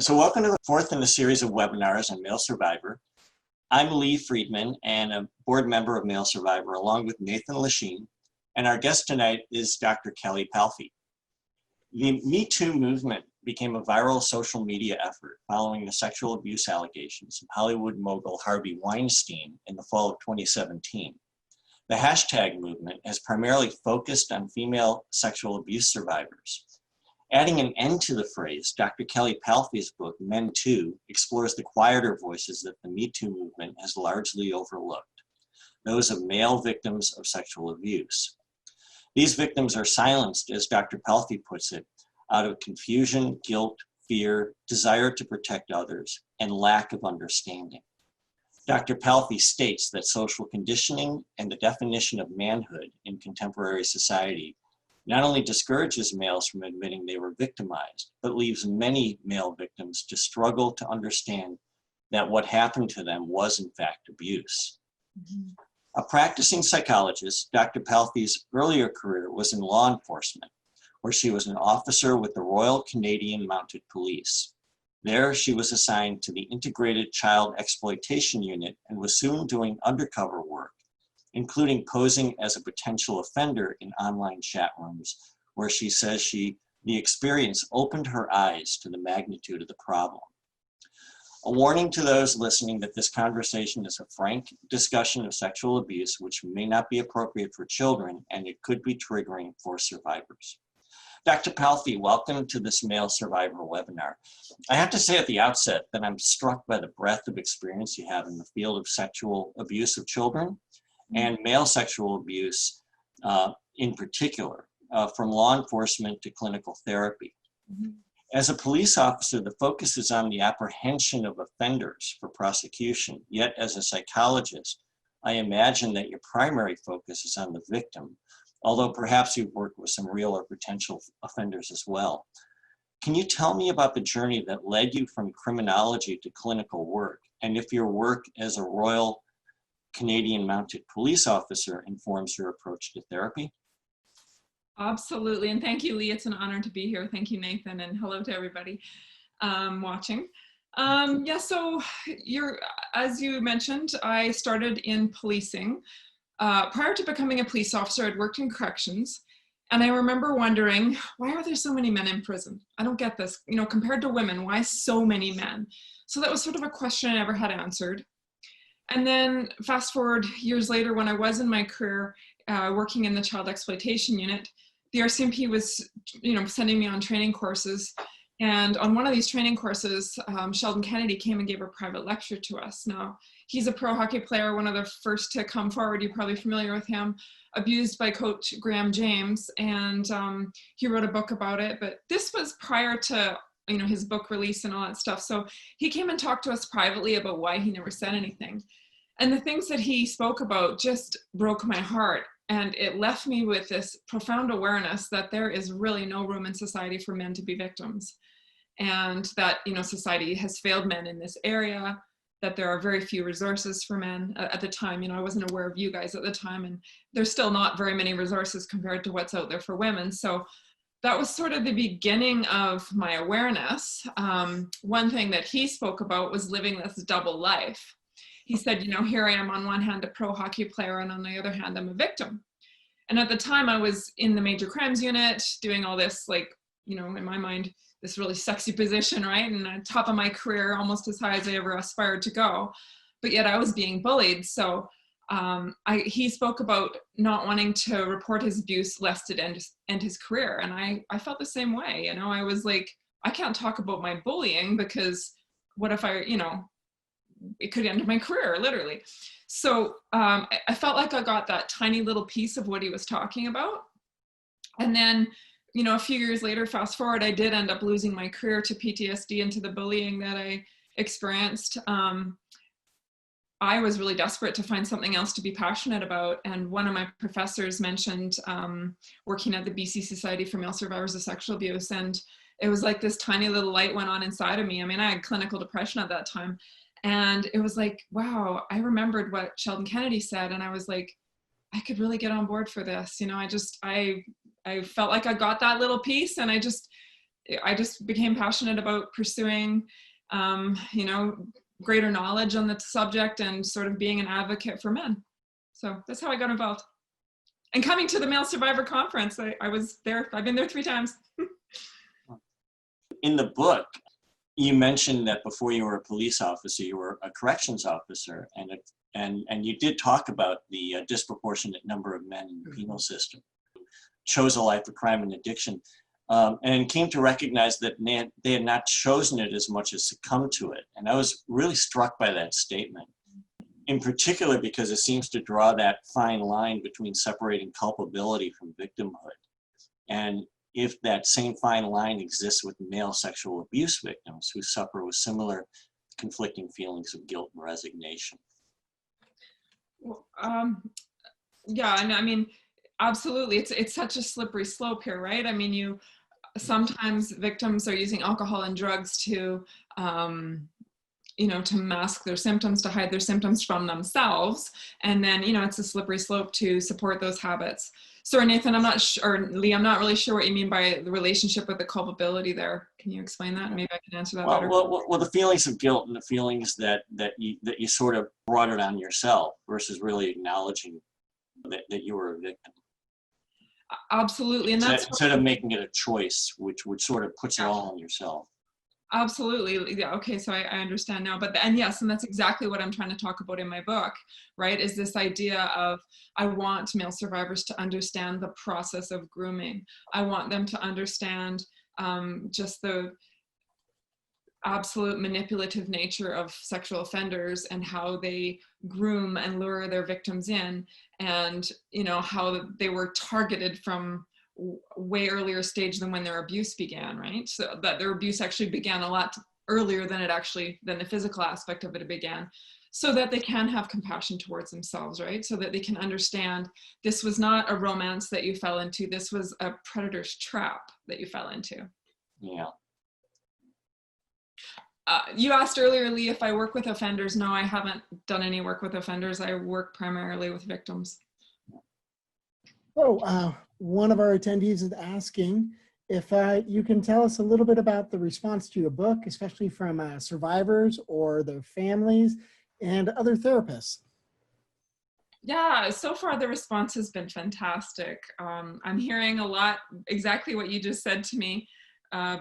So welcome to the fourth in a series of webinars on MaleSurvivor. I'm Friedman and a board member of MaleSurvivor along with Nathan LaChine, and our guest tonight is Dr. Kelli Palfy. The Me Too movement became a viral social media effort following the sexual abuse allegations of Hollywood mogul Harvey Weinstein in the fall of 2017. The hashtag movement has primarily focused on female sexual abuse survivors. Adding an end to the phrase, Dr. Kelli Palfy's book, Men Too, explores the quieter voices that the Me Too movement has largely overlooked, those of male victims of sexual abuse. These victims are silenced, as Dr. Palfy puts it, out of confusion, guilt, fear, desire to protect others, and lack of understanding. Dr. Palfy states that social conditioning and the definition of manhood in contemporary society not only discourages males from admitting they were victimized, but leaves many male victims to struggle to understand that what happened to them was in fact abuse. A practicing psychologist, Dr. Palfy's earlier career was in law enforcement, where she was an officer with the Royal Canadian Mounted Police. There, she was assigned to the Integrated Child Exploitation Unit and was soon doing undercover work, including posing as a potential offender in online chat rooms, where she says the experience opened her eyes to the magnitude of the problem. A warning to those listening that this conversation is a frank discussion of sexual abuse, which may not be appropriate for children, and it could be triggering for survivors. Dr. Palfy, welcome to this MaleSurvivor webinar. I have to say at the outset that I'm struck by the breadth of experience you have in the field of sexual abuse of children and male sexual abuse in particular, from law enforcement to clinical therapy. As a police officer, the focus is on the apprehension of offenders for prosecution, yet as a psychologist, I imagine that your primary focus is on the victim, although perhaps you've worked with some real or potential offenders as well. Can you tell me about the journey that led you from criminology to clinical work, and if your work as a Royal Canadian Mounted Police officer informs your approach to therapy? Absolutely, and thank you, Lee. It's an honor to be here. Thank you, Nathan, and hello to everybody watching. Yeah, so as you mentioned, I started in policing. Prior to becoming a police officer, I'd worked in corrections, and I remember wondering, why are there so many men in prison? I don't get this. You know, compared to women, why so many men? So that was sort of a question I never had answered. And then fast forward years later, when I was in my career working in the child exploitation unit, the RCMP was, sending me on training courses. And on one of these training courses, Sheldon Kennedy came and gave a private lecture to us. Now, he's a pro hockey player, one of the first to come forward. You're probably familiar with him, abused by Coach Graham James. And he wrote a book about it. But this was prior to his book release and all that stuff. So he came and talked to us privately about why he never said anything. And the things that he spoke about just broke my heart. And it left me with this profound awareness that there is really no room in society for men to be victims. And that, society has failed men in this area, that there are very few resources for men at the time. I wasn't aware of you guys at the time, and there's still not very many resources compared to what's out there for women. So that was sort of the beginning of my awareness. One thing that he spoke about was living this double life. He said, here I am on one hand a pro hockey player, and on the other hand I'm a victim. And at the time I was in the major crimes unit doing all this, in my mind, this really sexy position, right? And on top of my career, almost as high as I ever aspired to go. But yet I was being bullied. So he spoke about not wanting to report his abuse lest it end his career. And I felt the same way. I was like, I can't talk about my bullying because what if it could end my career, literally. So I felt like I got that tiny little piece of what he was talking about. And then, a few years later, fast forward, I did end up losing my career to PTSD and to the bullying that I experienced. I was really desperate to find something else to be passionate about. And one of my professors mentioned working at the BC Society for Male Survivors of Sexual Abuse. And it was like this tiny little light went on inside of me. I had clinical depression at that time. And it was like, wow, I remembered what Sheldon Kennedy said. And I was like, I could really get on board for this. I felt like I got that little piece, and I just I just became passionate about pursuing, you know, greater knowledge on the subject and sort of being an advocate for men. So that's how I got involved. And coming to the MaleSurvivor conference, I was there. I've been there 3 times. In the book, you mentioned that before you were a police officer, you were a corrections officer, and you did talk about the disproportionate number of men in the penal system who chose a life of crime and addiction, and came to recognize that they had not chosen it as much as succumbed to it. And I was really struck by that statement, in particular because it seems to draw that fine line between separating culpability from victimhood. And if that same fine line exists with male sexual abuse victims who suffer with similar conflicting feelings of guilt and resignation. Well, yeah, and I mean, absolutely, it's such a slippery slope here, right? I mean, sometimes victims are using alcohol and drugs to, you know, to mask their symptoms, to hide their symptoms from themselves. And then, you know, it's a slippery slope to support those habits. Sorry, Nathan, I'm not sure, or Lee, I'm not really sure what you mean by the relationship with the culpability there. Can you explain that? Maybe I can answer that better. Well, the feelings of guilt and the feelings that you sort of brought it on yourself versus really acknowledging that you were a victim. Absolutely, and that's instead of making it a choice, which sort of puts it all on yourself. Absolutely. Yeah. Okay. So I understand now, and yes, and that's exactly what I'm trying to talk about in my book, right? Is this idea of, I want male survivors to understand the process of grooming. I want them to understand just the absolute manipulative nature of sexual offenders and how they groom and lure their victims in, and, you know, how they were targeted from way earlier stage than when their abuse began, right? So that their abuse actually began a lot earlier than the physical aspect of it began, so that they can have compassion towards themselves, right? So that they can understand this was not a romance that you fell into, this was a predator's trap that you fell into. Yeah. You asked earlier, Lee, if I work with offenders. No, I haven't done any work with offenders. I work primarily with victims. Oh, one of our attendees is asking if you can tell us a little bit about the response to your book, especially from survivors or their families and other therapists. Yeah, so far the response has been fantastic. I'm hearing a lot, exactly what you just said to me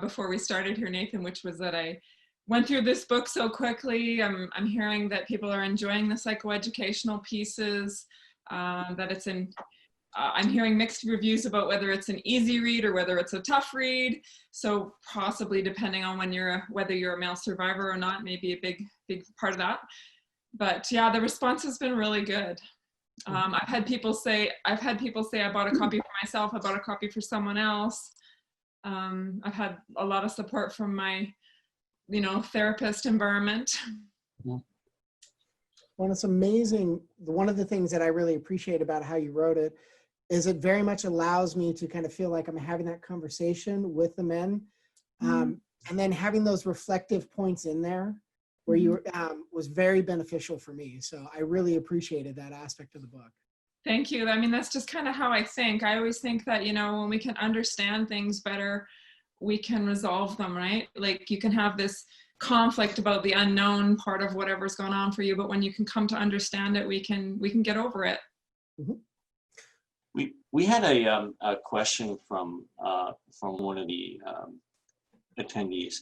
before we started here, Nathan, which was that I went through this book so quickly. I'm hearing that people are enjoying the psychoeducational pieces, that it's in, I'm hearing mixed reviews about whether it's an easy read or whether it's a tough read. So possibly depending on whether you're a male survivor or not, maybe a big part of that. But yeah, the response has been really good. I've had people say I bought a copy for myself, I bought a copy for someone else. I've had a lot of support from my, you know, therapist environment. Well, it's amazing. One of the things that I really appreciate about how you wrote it is it very much allows me to kind of feel like I'm having that conversation with the men. And then having those reflective points in there where you was very beneficial for me. So I really appreciated that aspect of the book. Thank you. I mean, that's just kind of how I think. I always think that, you know, when we can understand things better, we can resolve them, right? Like you can have this conflict about the unknown part of whatever's going on for you, but when you can come to understand it, we can get over it. Mm-hmm. We had a question from one of the attendees,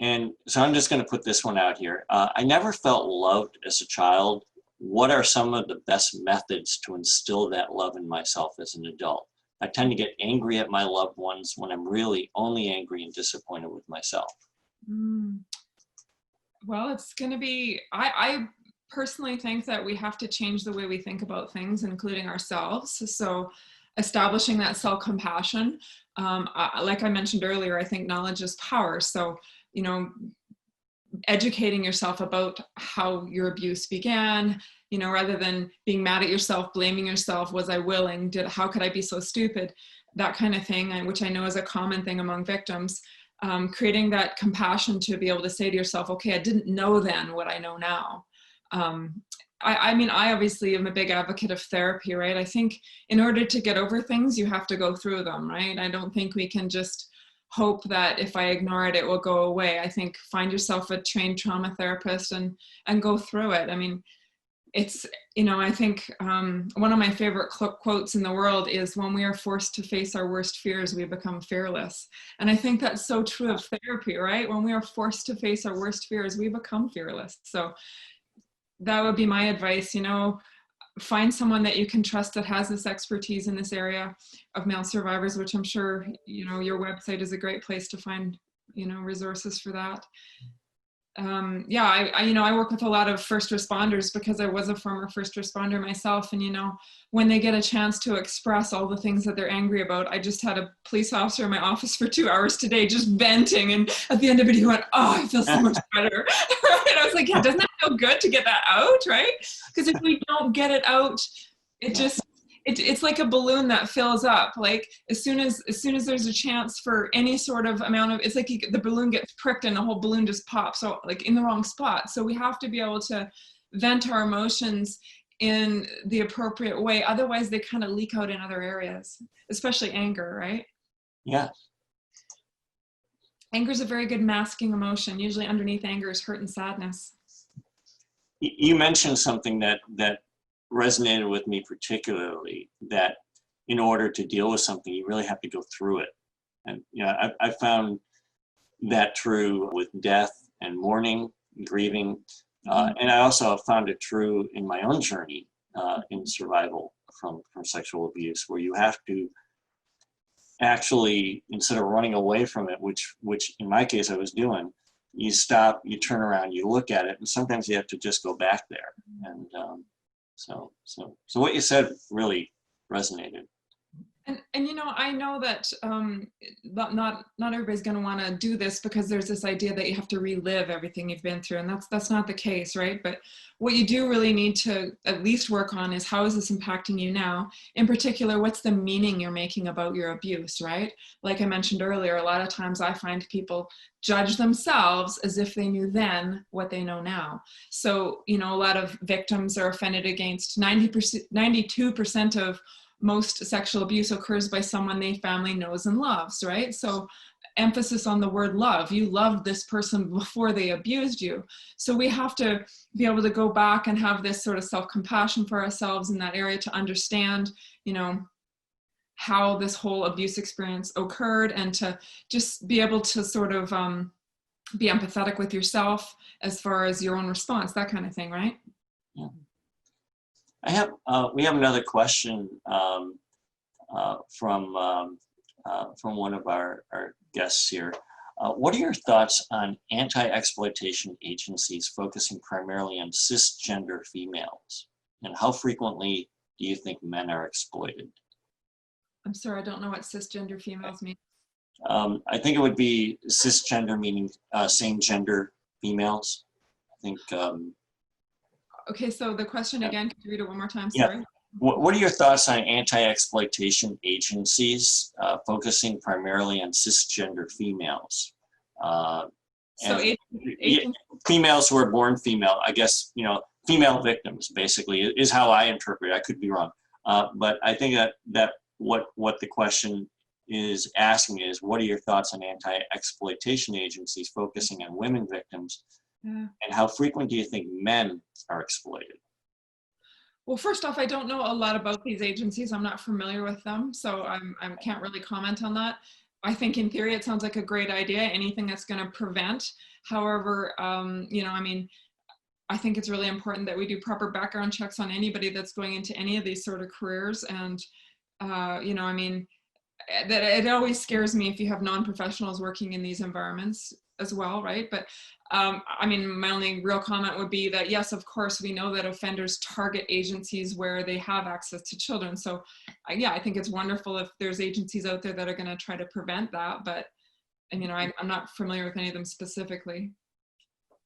and so I'm just going to put this one out here. I never felt loved as a child. What are some of the best methods to instill that love in myself as an adult? I tend to get angry at my loved ones when I'm really only angry and disappointed with myself. Well, it's going to be, I personally think that we have to change the way we think about things, including ourselves. So establishing that self-compassion, like I mentioned earlier, I think knowledge is power. So, you know, educating yourself about how your abuse began, you know, rather than being mad at yourself, blaming yourself, was I willing, how could I be so stupid, that kind of thing, which I know is a common thing among victims. Creating that compassion to be able to say to yourself, okay, I didn't know then what I know now. I mean, I obviously am a big advocate of therapy, right? I think in order to get over things, you have to go through them, right? I don't think we can just hope that if I ignore it, it will go away. I think find yourself a trained trauma therapist and go through it. I mean, it's, you know, I think one of my favorite quotes in the world is, when we are forced to face our worst fears, we become fearless. And I think that's so true of therapy, right? When we are forced to face our worst fears, we become fearless. So that would be my advice, you know, find someone that you can trust that has this expertise in this area of male survivors, which I'm sure, you know, your website is a great place to find, you know, resources for that. Yeah, you know, I work with a lot of first responders because I was a former first responder myself. And, you know, when they get a chance to express all the things that they're angry about, I just had a police officer in my office for 2 hours today, just venting. And at the end of it, he went, "Oh, I feel so much better." And I was like, yeah, doesn't that feel good to get that out, right? Because if we don't get it out, it just, it's like a balloon that fills up. Like as soon as there's a chance for any sort of amount of, it's like the balloon gets pricked and the whole balloon just pops, so like in the wrong spot. So we have to be able to vent our emotions in the appropriate way. Otherwise they kind of leak out in other areas, especially anger, right? Yeah. Anger is a very good masking emotion. Usually underneath anger is hurt and sadness. You mentioned something that resonated with me particularly, that in order to deal with something, you really have to go through it. And, you know, I found that true with death and mourning, grieving. And I also found it true in my own journey in survival from sexual abuse, where you have to actually, instead of running away from it, which in my case I was doing, you stop, you turn around, you look at it, and sometimes you have to just go back there. And so what you said really resonated. And you know, I know that not everybody's going to want to do this, because there's this idea that you have to relive everything you've been through, and that's not the case, right? But what you do really need to at least work on is, how is this impacting you now? In particular, what's the meaning you're making about your abuse, right? Like I mentioned earlier, a lot of times I find people judge themselves as if they knew then what they know now. So, you know, a lot of victims are offended against. 92% of most sexual abuse occurs by someone they family knows and loves, right? So emphasis on the word love. You loved this person before they abused you. So we have to be able to go back and have this sort of self-compassion for ourselves in that area, to understand, you know, how this whole abuse experience occurred, and to just be able to sort of be empathetic with yourself as far as your own response, that kind of thing, right? Yeah. We have another question from one of our guests here. What are your thoughts on anti-exploitation agencies focusing primarily on cisgender females? And how frequently do you think men are exploited? I'm sorry, I don't know what cisgender females mean. I think it would be cisgender, meaning same gender females. I think. Okay, so the question again, could you read it one more time? Yeah. Sorry. What are your thoughts on anti-exploitation agencies focusing primarily on cisgender females? Females who are born female, I guess, you know, female victims basically is how I interpret it. I could be wrong. But I think that what the question is asking is, what are your thoughts on anti-exploitation agencies focusing on women victims? And how frequent do you think men are exploited? Well, first off, I don't know a lot about these agencies. I'm not familiar with them, so I can't really comment on that. I think in theory, it sounds like a great idea, anything that's going to prevent. However, you know, I mean, I think it's really important that we do proper background checks on anybody that's going into any of these sort of careers. And, you know, I mean, that it always scares me if you have non-professionals working in these environments as well, right? But I mean, my only real comment would be that, yes, of course, we know that offenders target agencies where they have access to children. So yeah, I think it's wonderful if there's agencies out there that are going to try to prevent that. But, and, you know, I'm not familiar with any of them specifically.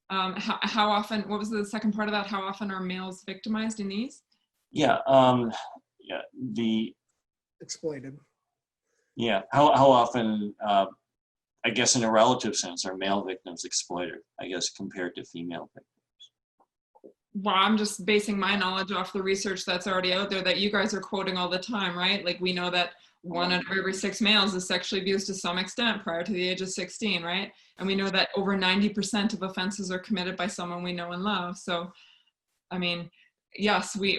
How often, what was the second part of that? How often are males victimized in these? Yeah, Exploited. Yeah, how often, I guess in a relative sense, are male victims exploited, I guess, compared to female victims? Well, I'm just basing my knowledge off the research that's already out there that you guys are quoting all the time, right? Like, we know that 1 out of every 6 males is sexually abused to some extent prior to the age of 16, right? And we know that over 90% of offenses are committed by someone we know and love. So, I mean, yes, we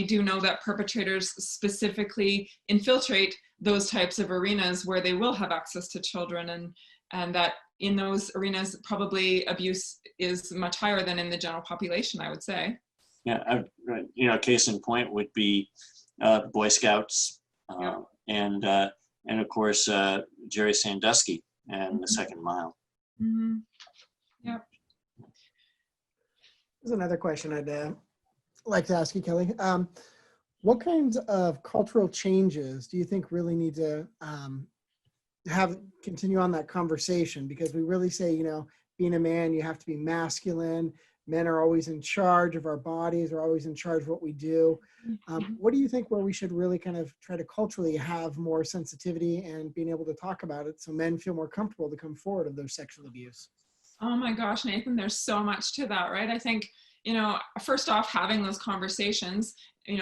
do know that perpetrators specifically infiltrate those types of arenas where they will have access to children, and that in those arenas, probably abuse is much higher than in the general population, I would say. Yeah, case in point would be Boy Scouts, Yep. and of course Jerry Sandusky and the Second Mile. Mm-hmm. Yep. There's another question I'd like to ask you, Kelli. What kinds of cultural changes do you think really need to continue on that conversation? Because we really say, being a man, you have to be masculine. Men are always in charge of our bodies, are always in charge of what we do. What do you think where we should really kind of try to culturally have more sensitivity and being able to talk about it so men feel more comfortable to come forward of their sexual abuse? Oh my gosh, Nathan, there's so much to that, right? I think, first off, having those conversations,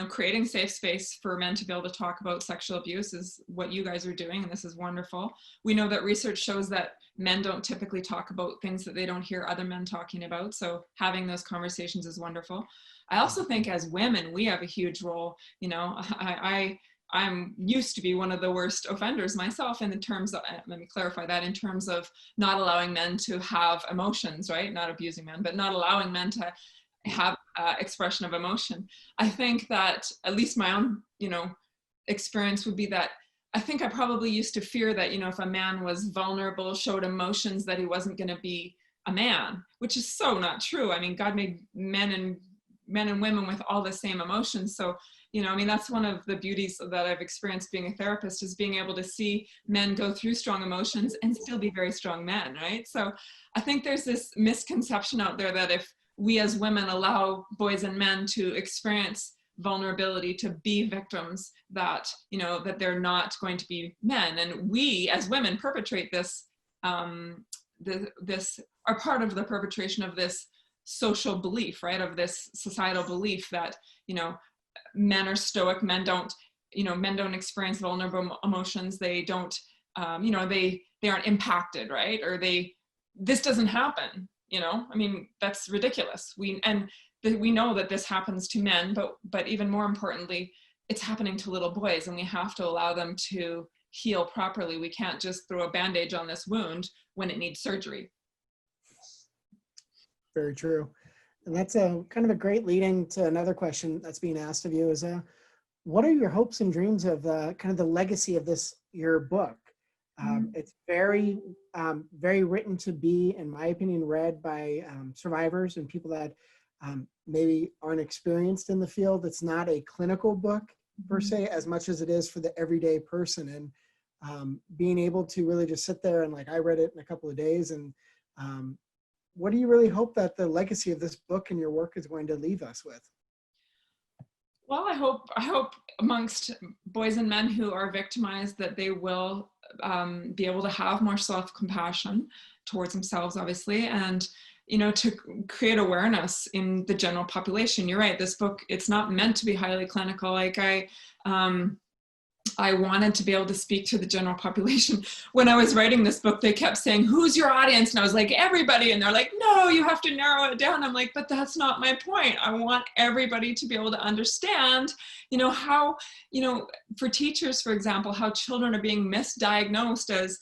creating safe space for men to be able to talk about sexual abuse is what you guys are doing, and this is wonderful. We know that research shows that men don't typically talk about things that they don't hear other men talking about, so having those conversations is wonderful. I also think as women, we have a huge role. I'm used to be one of the worst offenders myself in terms of, let me clarify that, in terms of not allowing men to have emotions, right? Not abusing men, but not allowing men to have expression of emotion. I think that at least my own, experience would be that I think I probably used to fear that, if a man was vulnerable, showed emotions, that he wasn't going to be a man, which is so not true. I mean, God made men and women with all the same emotions. So, that's one of the beauties that I've experienced being a therapist, is being able to see men go through strong emotions and still be very strong men, right? So I think there's this misconception out there that if we as women allow boys and men to experience vulnerability, to be victims, that, that they're not going to be men. And we as women perpetrate this, this are part of the perpetration of this social belief, right? Of this societal belief that, men are stoic, men don't experience vulnerable emotions. They don't, they aren't impacted, right? Or this doesn't happen, that's ridiculous. We know that this happens to men, but even more importantly, it's happening to little boys, and we have to allow them to heal properly. We can't just throw a bandage on this wound when it needs surgery. Very true. And that's a kind of a great lead-in to another question that's being asked of you is, what are your hopes and dreams of kind of the legacy of your book? It's very, very written to be, in my opinion, read by survivors and people that maybe aren't experienced in the field. It's not a clinical book per se, as much as it is for the everyday person. And being able to really just sit there and I read it in a couple of days. And what do you really hope that the legacy of this book and your work is going to leave us with? Well, I hope amongst boys and men who are victimized that they will be able to have more self-compassion towards themselves, obviously, and to create awareness in the general population. You're right. This book, it's not meant to be highly clinical. I wanted to be able to speak to the general population. When I was writing this book, they kept saying, "Who's your audience?" And I was like, "Everybody." And they're like, "No, you have to narrow it down." I'm like, "But that's not my point. I want everybody to be able to understand, how, for teachers, for example, how children are being misdiagnosed as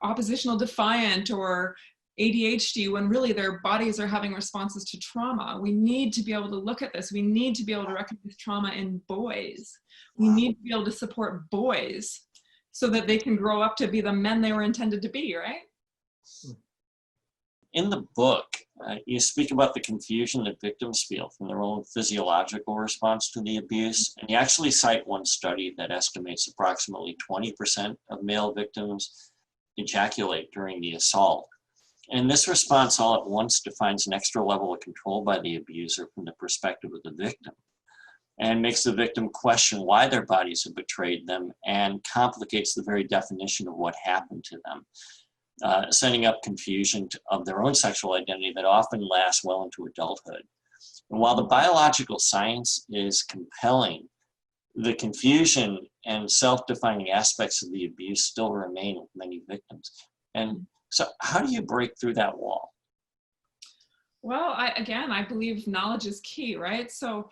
oppositional defiant or ADHD when really their bodies are having responses to trauma. We need to be able to look at this. We need to be able to recognize trauma in boys. We need to be able to support boys so that they can grow up to be the men they were intended to be, right? In the book, you speak about the confusion that victims feel from their own physiological response to the abuse. And you actually cite one study that estimates approximately 20% of male victims ejaculate during the assault. And this response all at once defines an extra level of control by the abuser from the perspective of the victim, and makes the victim question why their bodies have betrayed them, and complicates the very definition of what happened to them, setting up confusion of their own sexual identity that often lasts well into adulthood. And while the biological science is compelling, the confusion and self-defining aspects of the abuse still remain with many victims. And so how do you break through that wall? Well, I believe knowledge is key, right? So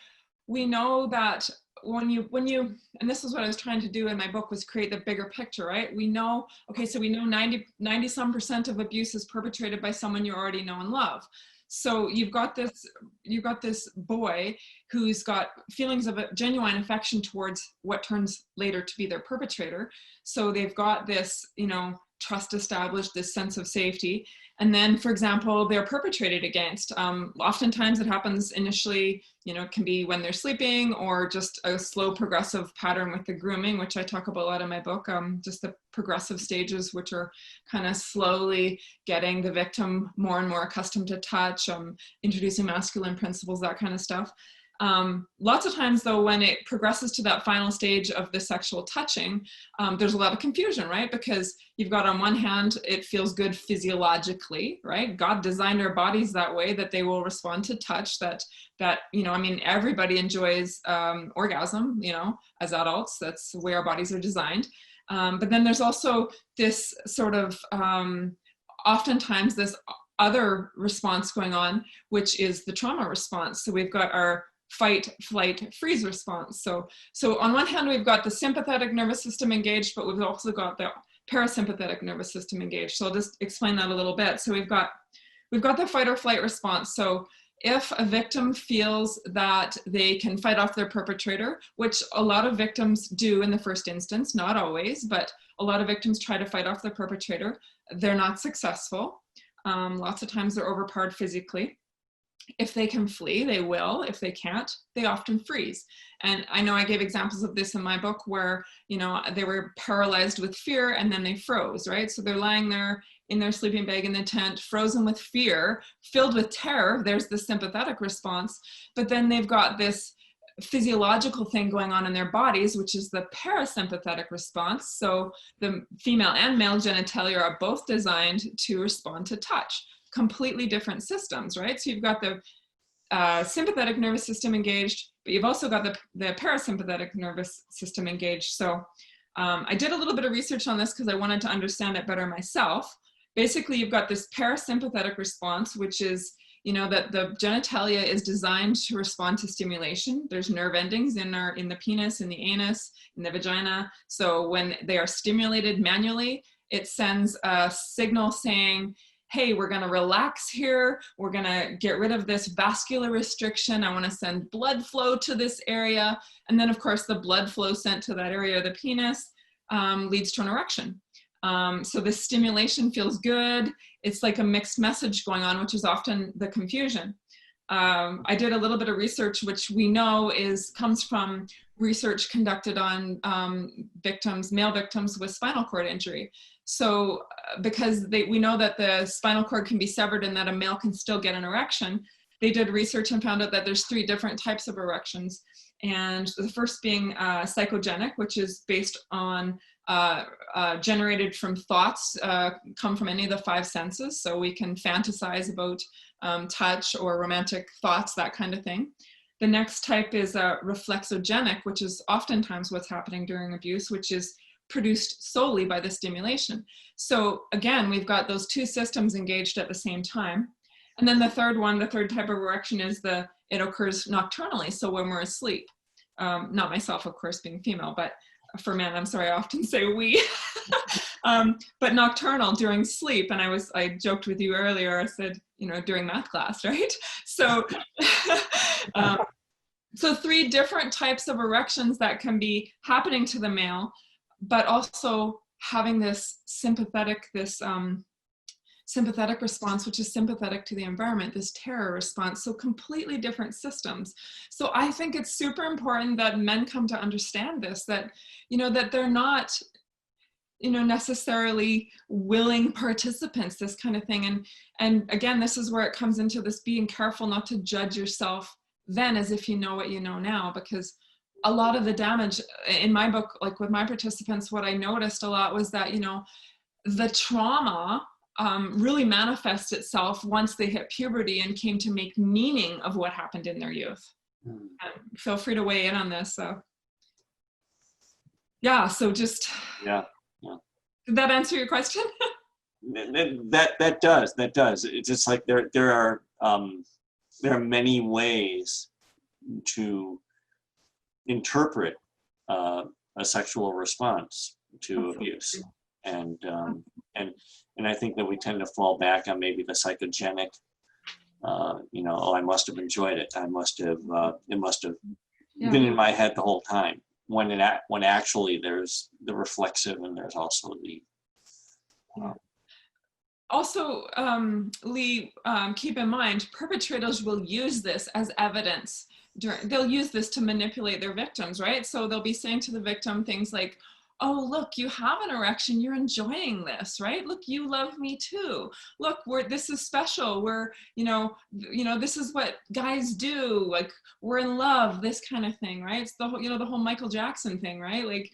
we know that when you, and this is what I was trying to do in my book, was create the bigger picture, right? We know, okay, so we know 90% of abuse is perpetrated by someone you already know and love. So you've got this boy who's got feelings of a genuine affection towards what turns later to be their perpetrator. So they've got this, you know, trust established, this sense of safety. And then, for example, they're perpetrated against. Oftentimes it happens initially, you know, it can be when they're sleeping, or just a slow progressive pattern with the grooming, which I talk about a lot in my book, just the progressive stages, which are kind of slowly getting the victim more and more accustomed to touch, introducing masculine principles, that kind of stuff. Lots of times though, when it progresses to that final stage of the sexual touching, there's a lot of confusion, right? Because you've got, on one hand, it feels good physiologically, right? God designed our bodies that way, that they will respond to touch, that, you know, I mean, everybody enjoys orgasm, you know, as adults, that's the way our bodies are designed. But then there's also this sort of, oftentimes this other response going on, which is the trauma response. So we've got our fight, flight, freeze response. So on one hand, we've got the sympathetic nervous system engaged, but we've also got the parasympathetic nervous system engaged. So I'll just explain that a little bit. So we've got the fight or flight response. So if a victim feels that they can fight off their perpetrator, which a lot of victims do in the first instance, not always, but a lot of victims try to fight off their perpetrator, they're not successful. Lots of times they're overpowered physically. If they can flee, they will. If they can't, they often freeze. And I know I gave examples of this in my book where, you know, they were paralyzed with fear and then they froze, right? So they're lying there in their sleeping bag in the tent, frozen with fear, filled with terror. There's the sympathetic response, but then they've got this physiological thing going on in their bodies, which is the parasympathetic response. So the female and male genitalia are both designed to respond to touch. Completely different systems, right? So you've got the sympathetic nervous system engaged, but you've also got the parasympathetic nervous system engaged. So I did a little bit of research on this because I wanted to understand it better myself. Basically, you've got this parasympathetic response, which is, you know, that the genitalia is designed to respond to stimulation. There's nerve endings in the penis, in the anus, in the vagina. So when they are stimulated manually, it sends a signal saying, hey, we're going to relax here. We're going to get rid of this vascular restriction. I want to send blood flow to this area. And then, of course, the blood flow sent to that area of the penis leads to an erection. So the stimulation feels good. It's like a mixed message going on, which is often the confusion. I did a little bit of research, which we know comes from research conducted on male victims with spinal cord injury. So because we know that the spinal cord can be severed and that a male can still get an erection, they did research and found out that there's 3 different types of erections. And the first being psychogenic, which is based on generated from thoughts, come from any of the 5 senses. So we can fantasize about touch or romantic thoughts, that kind of thing. The next type is reflexogenic, which is oftentimes what's happening during abuse, which is produced solely by the stimulation. So again, we've got those 2 systems engaged at the same time. And then the third type of erection is it occurs nocturnally. So when we're asleep, not myself, of course, being female, but for men, I'm sorry, I often say we, but nocturnal during sleep. And I joked with you earlier, I said, you know, during math class, right? So, so 3 different types of erections that can be happening to the male, but also having this sympathetic response, which is sympathetic to the environment, this terror response. So completely different systems. So I think it's super important that men come to understand this, that, you know, that they're not, you know, necessarily willing participants, this kind of thing. And again, this is where it comes into this being careful not to judge yourself then as if you know what you know now, because a lot of the damage in my book, like with my participants, what I noticed a lot was that, you know, the trauma really manifests itself once they hit puberty and came to make meaning of what happened in their youth. Feel free to weigh in on this. So. Yeah, so just, Yeah. did that answer your question? That does. It's just like there are many ways to interpret a sexual response to abuse, and I think that we tend to fall back on maybe the psychogenic. Oh, I must have enjoyed it. It must have been in my head the whole time. When actually there's the reflexive, and there's also the also, Lee, keep in mind, perpetrators will use this as evidence. They'll use this to manipulate their victims, right? So they'll be saying to the victim things like, oh, look, you have an erection, you're enjoying this, right? Look, you love me too. Look, this is special. We're, this is what guys do. Like, we're in love, this kind of thing, right? It's the whole, the whole Michael Jackson thing, right? Like,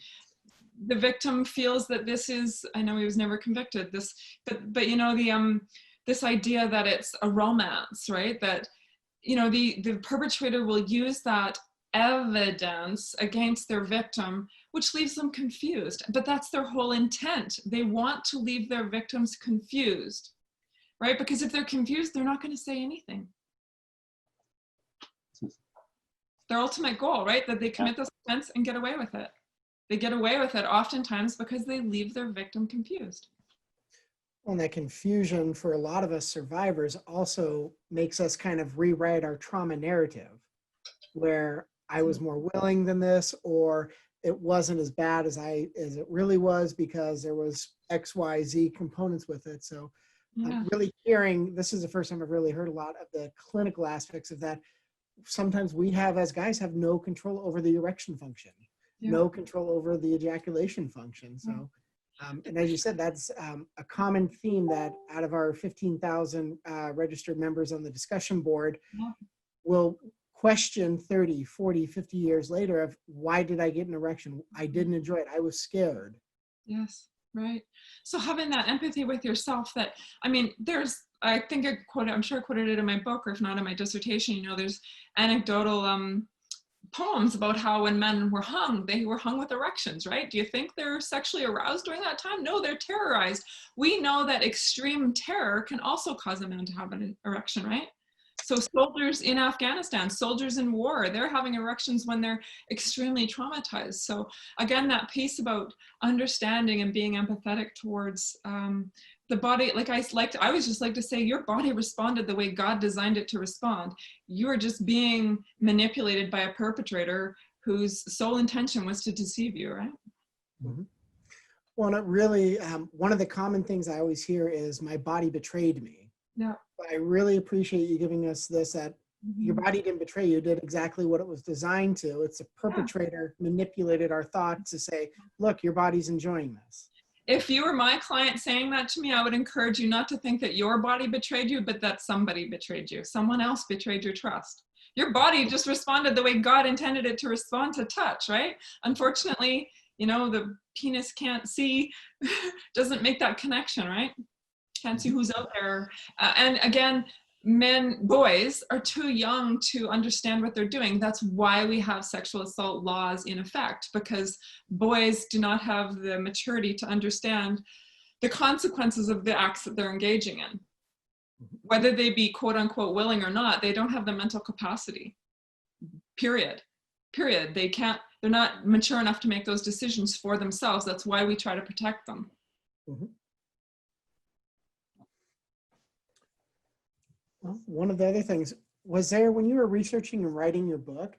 the victim feels that this is, I know he was never convicted, this, but this idea that it's a romance, right? That, the perpetrator will use that evidence against their victim, which leaves them confused. But that's their whole intent. They want to leave their victims confused, right? Because if they're confused, they're not going to say anything. Their ultimate goal, right? That they commit this offense and get away with it. They get away with it oftentimes because they leave their victim confused. Well, and that confusion for a lot of us survivors also makes us kind of rewrite our trauma narrative, where I was more willing than this, or it wasn't as bad as it really was because there was X, Y, Z components with it. So I'm really hearing, this is the first time I've really heard a lot of the clinical aspects of that. Sometimes we as guys have no control over the erection function. No control over the ejaculation function. So, and as you said, that's a common theme that out of our 15,000 registered members on the discussion board will question 30, 40, 50 years later of why did I get an erection? I didn't enjoy it. I was scared. Yes, right. So having that empathy with yourself that, I mean, I think I'm sure I quoted it in my book, or if not in my dissertation, there's anecdotal poems about how when men were hung, they were hung with erections, right? Do you think they're sexually aroused during that time? No, they're terrorized. We know that extreme terror can also cause a man to have an erection, right? So soldiers in Afghanistan, soldiers in war, they're having erections when they're extremely traumatized. So again, that piece about understanding and being empathetic towards the body, I always just like to say, your body responded the way God designed it to respond. You are just being manipulated by a perpetrator whose sole intention was to deceive you, right? Mm-hmm. Well, and it really, one of the common things I always hear is my body betrayed me. Yeah. I really appreciate you giving us this, that your body didn't betray you, did exactly what it was designed to. It's a perpetrator manipulated our thoughts to say, look, your body's enjoying this. If you were my client saying that to me, I would encourage you not to think that your body betrayed you, but that somebody betrayed you. Someone else betrayed your trust. Your body just responded the way God intended it to respond to touch, right? Unfortunately, the penis can't see, doesn't make that connection, right? Can't see who's out there. And again, boys are too young to understand what they're doing. That's why we have sexual assault laws in effect, because boys do not have the maturity to understand the consequences of the acts that they're engaging in. Whether they be quote unquote willing or not, they don't have the mental capacity. Period. They're not mature enough to make those decisions for themselves. That's why we try to protect them. Mm-hmm. Well, one of the other things was there when you were researching and writing your book,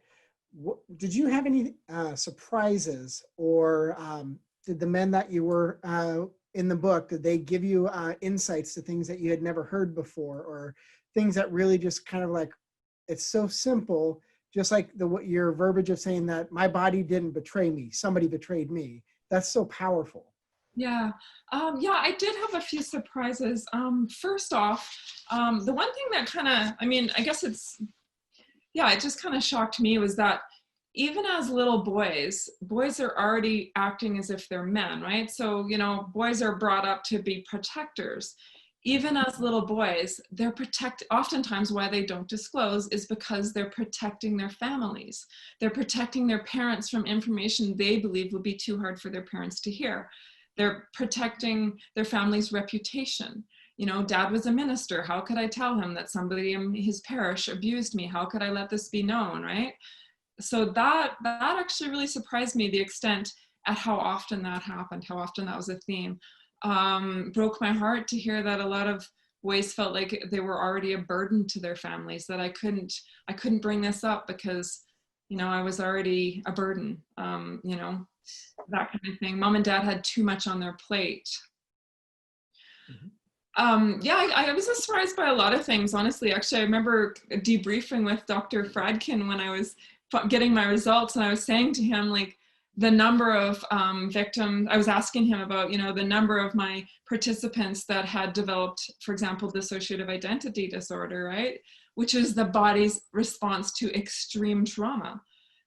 did you have any surprises, or did the men that you were in the book, did they give you insights to things that you had never heard before, or things that really just kind of like, it's so simple, just like your verbiage of saying that my body didn't betray me, somebody betrayed me. That's so powerful. Yeah, I did have a few surprises. First off, the one thing that it just kind of shocked me was that even as little boys are already acting as if they're men, right? So, boys are brought up to be protectors. even as little boys, they're oftentimes why they don't disclose is because they're protecting their families. They're protecting their parents from information they believe would be too hard for their parents to hear. They're protecting their family's reputation. You know, dad was a minister. How could I tell him that somebody in his parish abused me? How could I let this be known, right? So that actually really surprised me, the extent at how often that happened, how often that was a theme. Broke my heart to hear that a lot of boys felt like they were already a burden to their families, that I couldn't bring this up because, you know, I was already a burden, you know, that kind of thing. Mom and dad had too much on their plate. Yeah, I was surprised by a lot of things, honestly. Actually, I remember debriefing with Dr. Fradkin when I was getting my results, and I was saying to him, like, the number of victims, I was asking him about, you know, the number of my participants that had developed, for example, dissociative identity disorder, right? Which is the body's response to extreme trauma.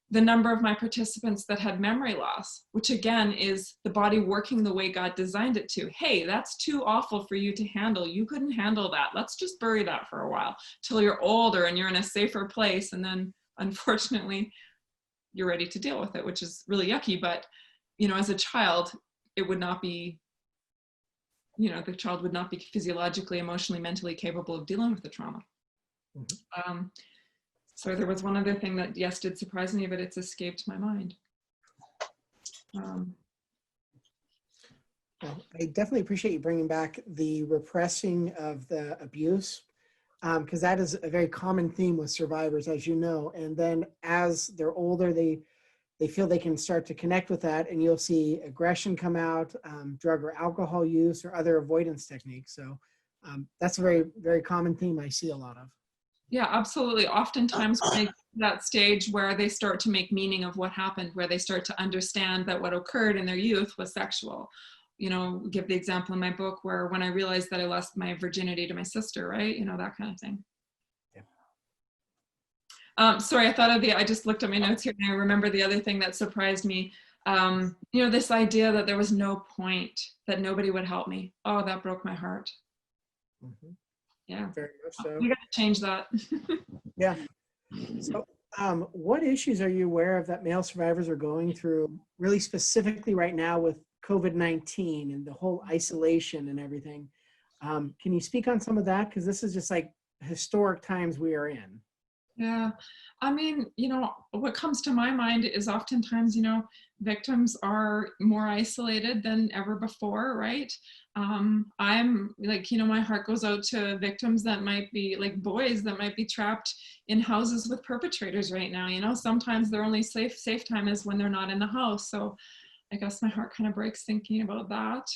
The number of my participants that had memory loss, which again is the body working the way God designed it to. Hey, that's too awful for you to handle. You couldn't handle that. Let's just bury that for a while till you're older and you're in a safer place. And then unfortunately, you're ready to deal with it, which is really yucky. But, you know, as a child, it would not be, you know, the child would not be physiologically, emotionally, mentally capable of dealing with the trauma. So there was one other thing that, yes, did surprise me, but it's escaped my mind. Well, I definitely appreciate you bringing back the repressing of the abuse, because that is a very common theme with survivors, as you know. And then as they're older, they feel they can start to connect with that, and you'll see aggression come out, drug or alcohol use, or other avoidance techniques. So that's a very, very common theme I see a lot of. Yeah, absolutely. Oftentimes when they get to that stage where they start to make meaning of what happened, where they start to understand that what occurred in their youth was sexual. You know, give the example in my book where when I realized that I lost my virginity to my sister, right? You know, that kind of thing. Yeah. Sorry, I just looked at my notes here and I remember the other thing that surprised me. You know, this idea that there was no point, that nobody would help me. Oh, that broke my heart. Yeah, very much so. We got to change that. Yeah. So what issues are you aware of that male survivors are going through, really specifically right now with COVID-19 and the whole isolation and everything? Can you speak on some of that? Because this is just like historic times we are in. Yeah, I mean, you know, what comes to my mind is oftentimes, you know, victims are more isolated than ever before, right? I'm like, you know, my heart goes out to victims that might be like boys that might be trapped in houses with perpetrators right now. You know, sometimes their only safe time is when they're not in the house. So I guess my heart kind of breaks thinking about that.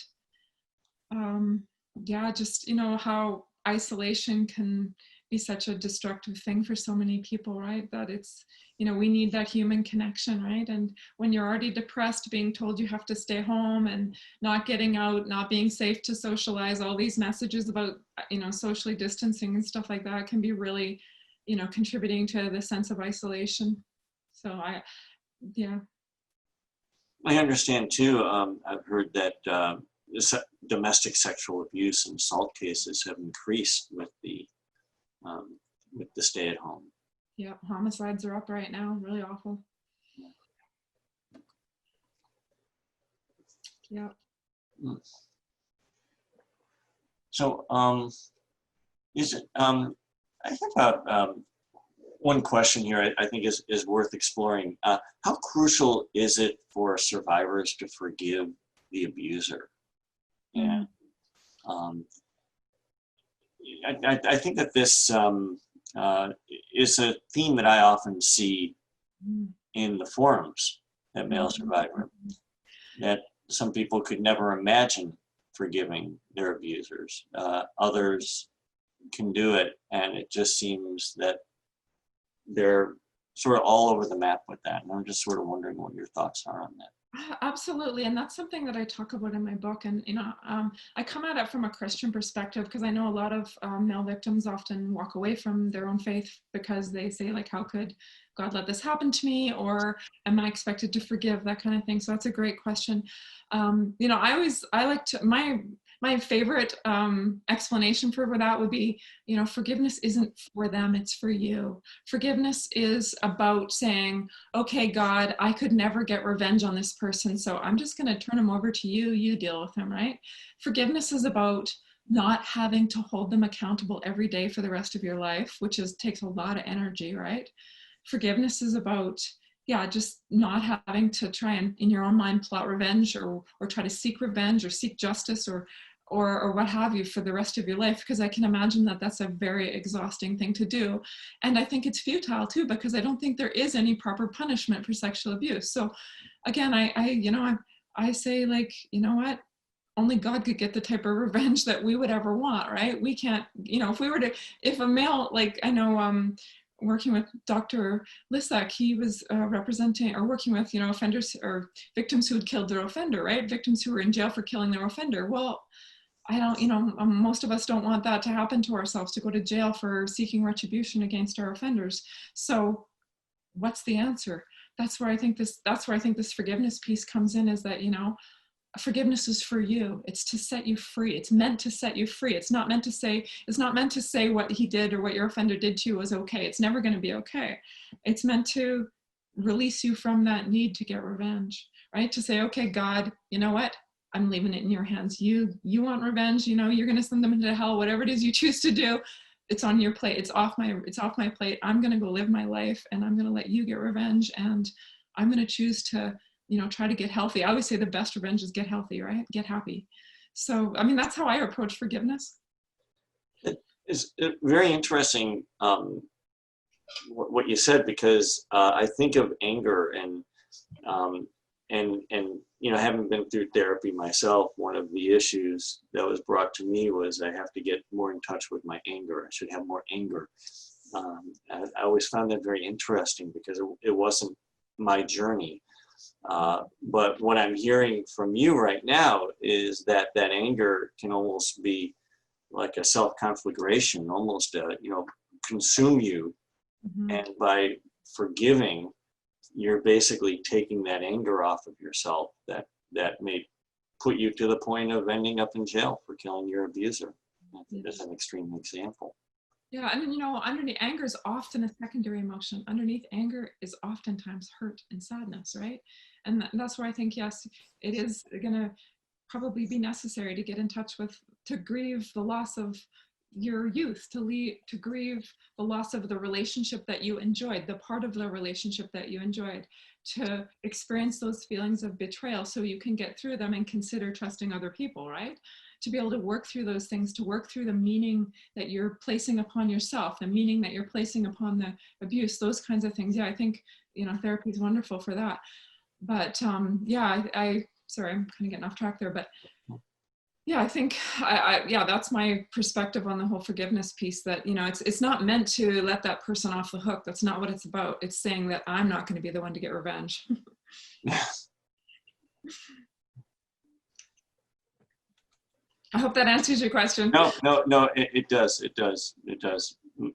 Yeah, just, you know, how isolation can be such a destructive thing for so many people, right? That it's, you know, we need that human connection, right? And when you're already depressed, being told you have to stay home and not getting out, not being safe to socialize, all these messages about, you know, socially distancing and stuff like that can be really, you know, contributing to the sense of isolation. So yeah. I understand too, I've heard that domestic sexual abuse and assault cases have increased with the stay at home. Yeah, homicides are up right now, really awful. Yeah. So is it, I have one question here I think is worth exploring. How crucial is it for survivors to forgive the abuser? And I think that this is a theme that I often see in the forums at MaleSurvivor, that some people could never imagine forgiving their abusers. Others can do it, and it just seems that they're sort of all over the map with that. And I'm just sort of wondering what your thoughts are on that. Absolutely, and that's something that I talk about in my book. And you know, I come at it from a Christian perspective because I know a lot of male victims often walk away from their own faith because they say, like, how could God let this happen to me, or am I expected to forgive, that kind of thing. So that's a great question. You know, I like to, my favorite explanation for that would be, you know, forgiveness isn't for them, it's for you. Forgiveness is about saying, okay, God, I could never get revenge on this person, so I'm just going to turn him over to you. You deal with him, right? Forgiveness is about not having to hold them accountable every day for the rest of your life, which takes a lot of energy, right? Forgiveness is about, yeah, just not having to try and in your own mind plot revenge or try to seek revenge or seek justice or what have you for the rest of your life, because I can imagine that that's a very exhausting thing to do. And I think it's futile too, because I don't think there is any proper punishment for sexual abuse. So again, I say, like, you know what? Only God could get the type of revenge that we would ever want, right? We can't, you know, if a male, like, I know, working with Dr. Lissack, he was representing or working with, you know, offenders or victims who had killed their offender, right? Victims who were in jail for killing their offender. Well, I don't, you know, most of us don't want that to happen to ourselves, to go to jail for seeking retribution against our offenders. So what's the answer? That's where I think this forgiveness piece comes in, is that, you know, forgiveness is for you. It's to set you free. It's meant to set you free. It's not meant to say what he did or what your offender did to you was okay. It's never going to be okay. It's meant to release you from that need to get revenge, right? To say, okay, God, you know what? I'm leaving it in your hands. You want revenge, you know, you're going to send them into hell, whatever it is you choose to do. It's on your plate. It's off my plate. I'm going to go live my life, and I'm going to let you get revenge, and I'm going to choose to, you know, try to get healthy. I always say the best revenge is get healthy, right? Get happy. So, I mean, that's how I approach forgiveness. It is very interesting what you said, because I think of anger and you know, having been through therapy myself, one of the issues that was brought to me was I have to get more in touch with my anger. I should have more anger. I always found that very interesting, because it wasn't my journey. But what I'm hearing from you right now is that anger can almost be like a self-conflagration, almost, you know, consume you. Mm-hmm. And by forgiving, you're basically taking that anger off of yourself that may put you to the point of ending up in jail for killing your abuser. I think that's an extreme example. Yeah, and then, you know, underneath anger is often a secondary emotion. Underneath anger is oftentimes hurt and sadness, right? And that's where I think, yes, it is going to probably be necessary to get in touch with, to grieve the loss of your youth, to grieve the loss of the relationship that you enjoyed, the part of the relationship that you enjoyed, to experience those feelings of betrayal so you can get through them and consider trusting other people, right? To be able to work through those things, to work through the meaning that you're placing upon yourself, the meaning that you're placing upon the abuse, those kinds of things. Yeah, I think, you know, therapy is wonderful for that. But yeah, sorry, I'm kind of getting off track there, but yeah, I think, yeah, that's my perspective on the whole forgiveness piece, that, you know, it's not meant to let that person off the hook. That's not what it's about. It's saying that I'm not going to be the one to get revenge. I hope that answers your question. No, it does.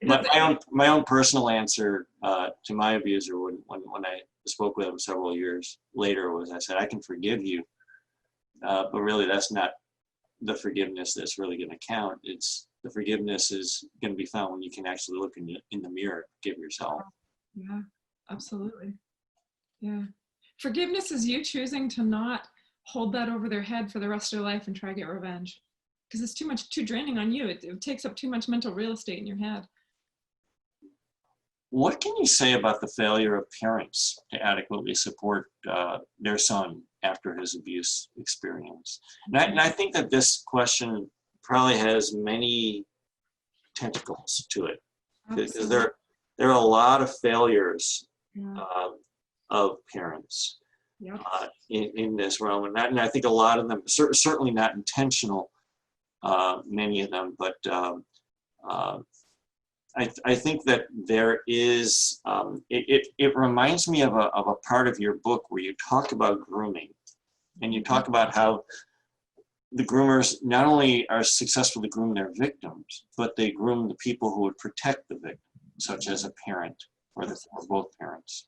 My own personal answer to my abuser when I spoke with him several years later was, I said, I can forgive you, but really that's not the forgiveness that's really going to count. It's the forgiveness is going to be found when you can actually look in the mirror, forgive yourself. Yeah, absolutely. Yeah. Forgiveness is you choosing to not hold that over their head for the rest of their life and try to get revenge, because it's too draining on you. It takes up too much mental real estate in your head. What can you say about the failure of parents to adequately support their son after his abuse experience? And I think that this question probably has many tentacles to it, because there are a lot of failures of parents in this realm, and I think a lot of them, certainly not intentional, many of them, but I think that there is, it reminds me of a part of your book where you talk about grooming, and you talk about how the groomers not only are successful to groom their victims, but they groom the people who would protect the victim, such as a parent or both parents.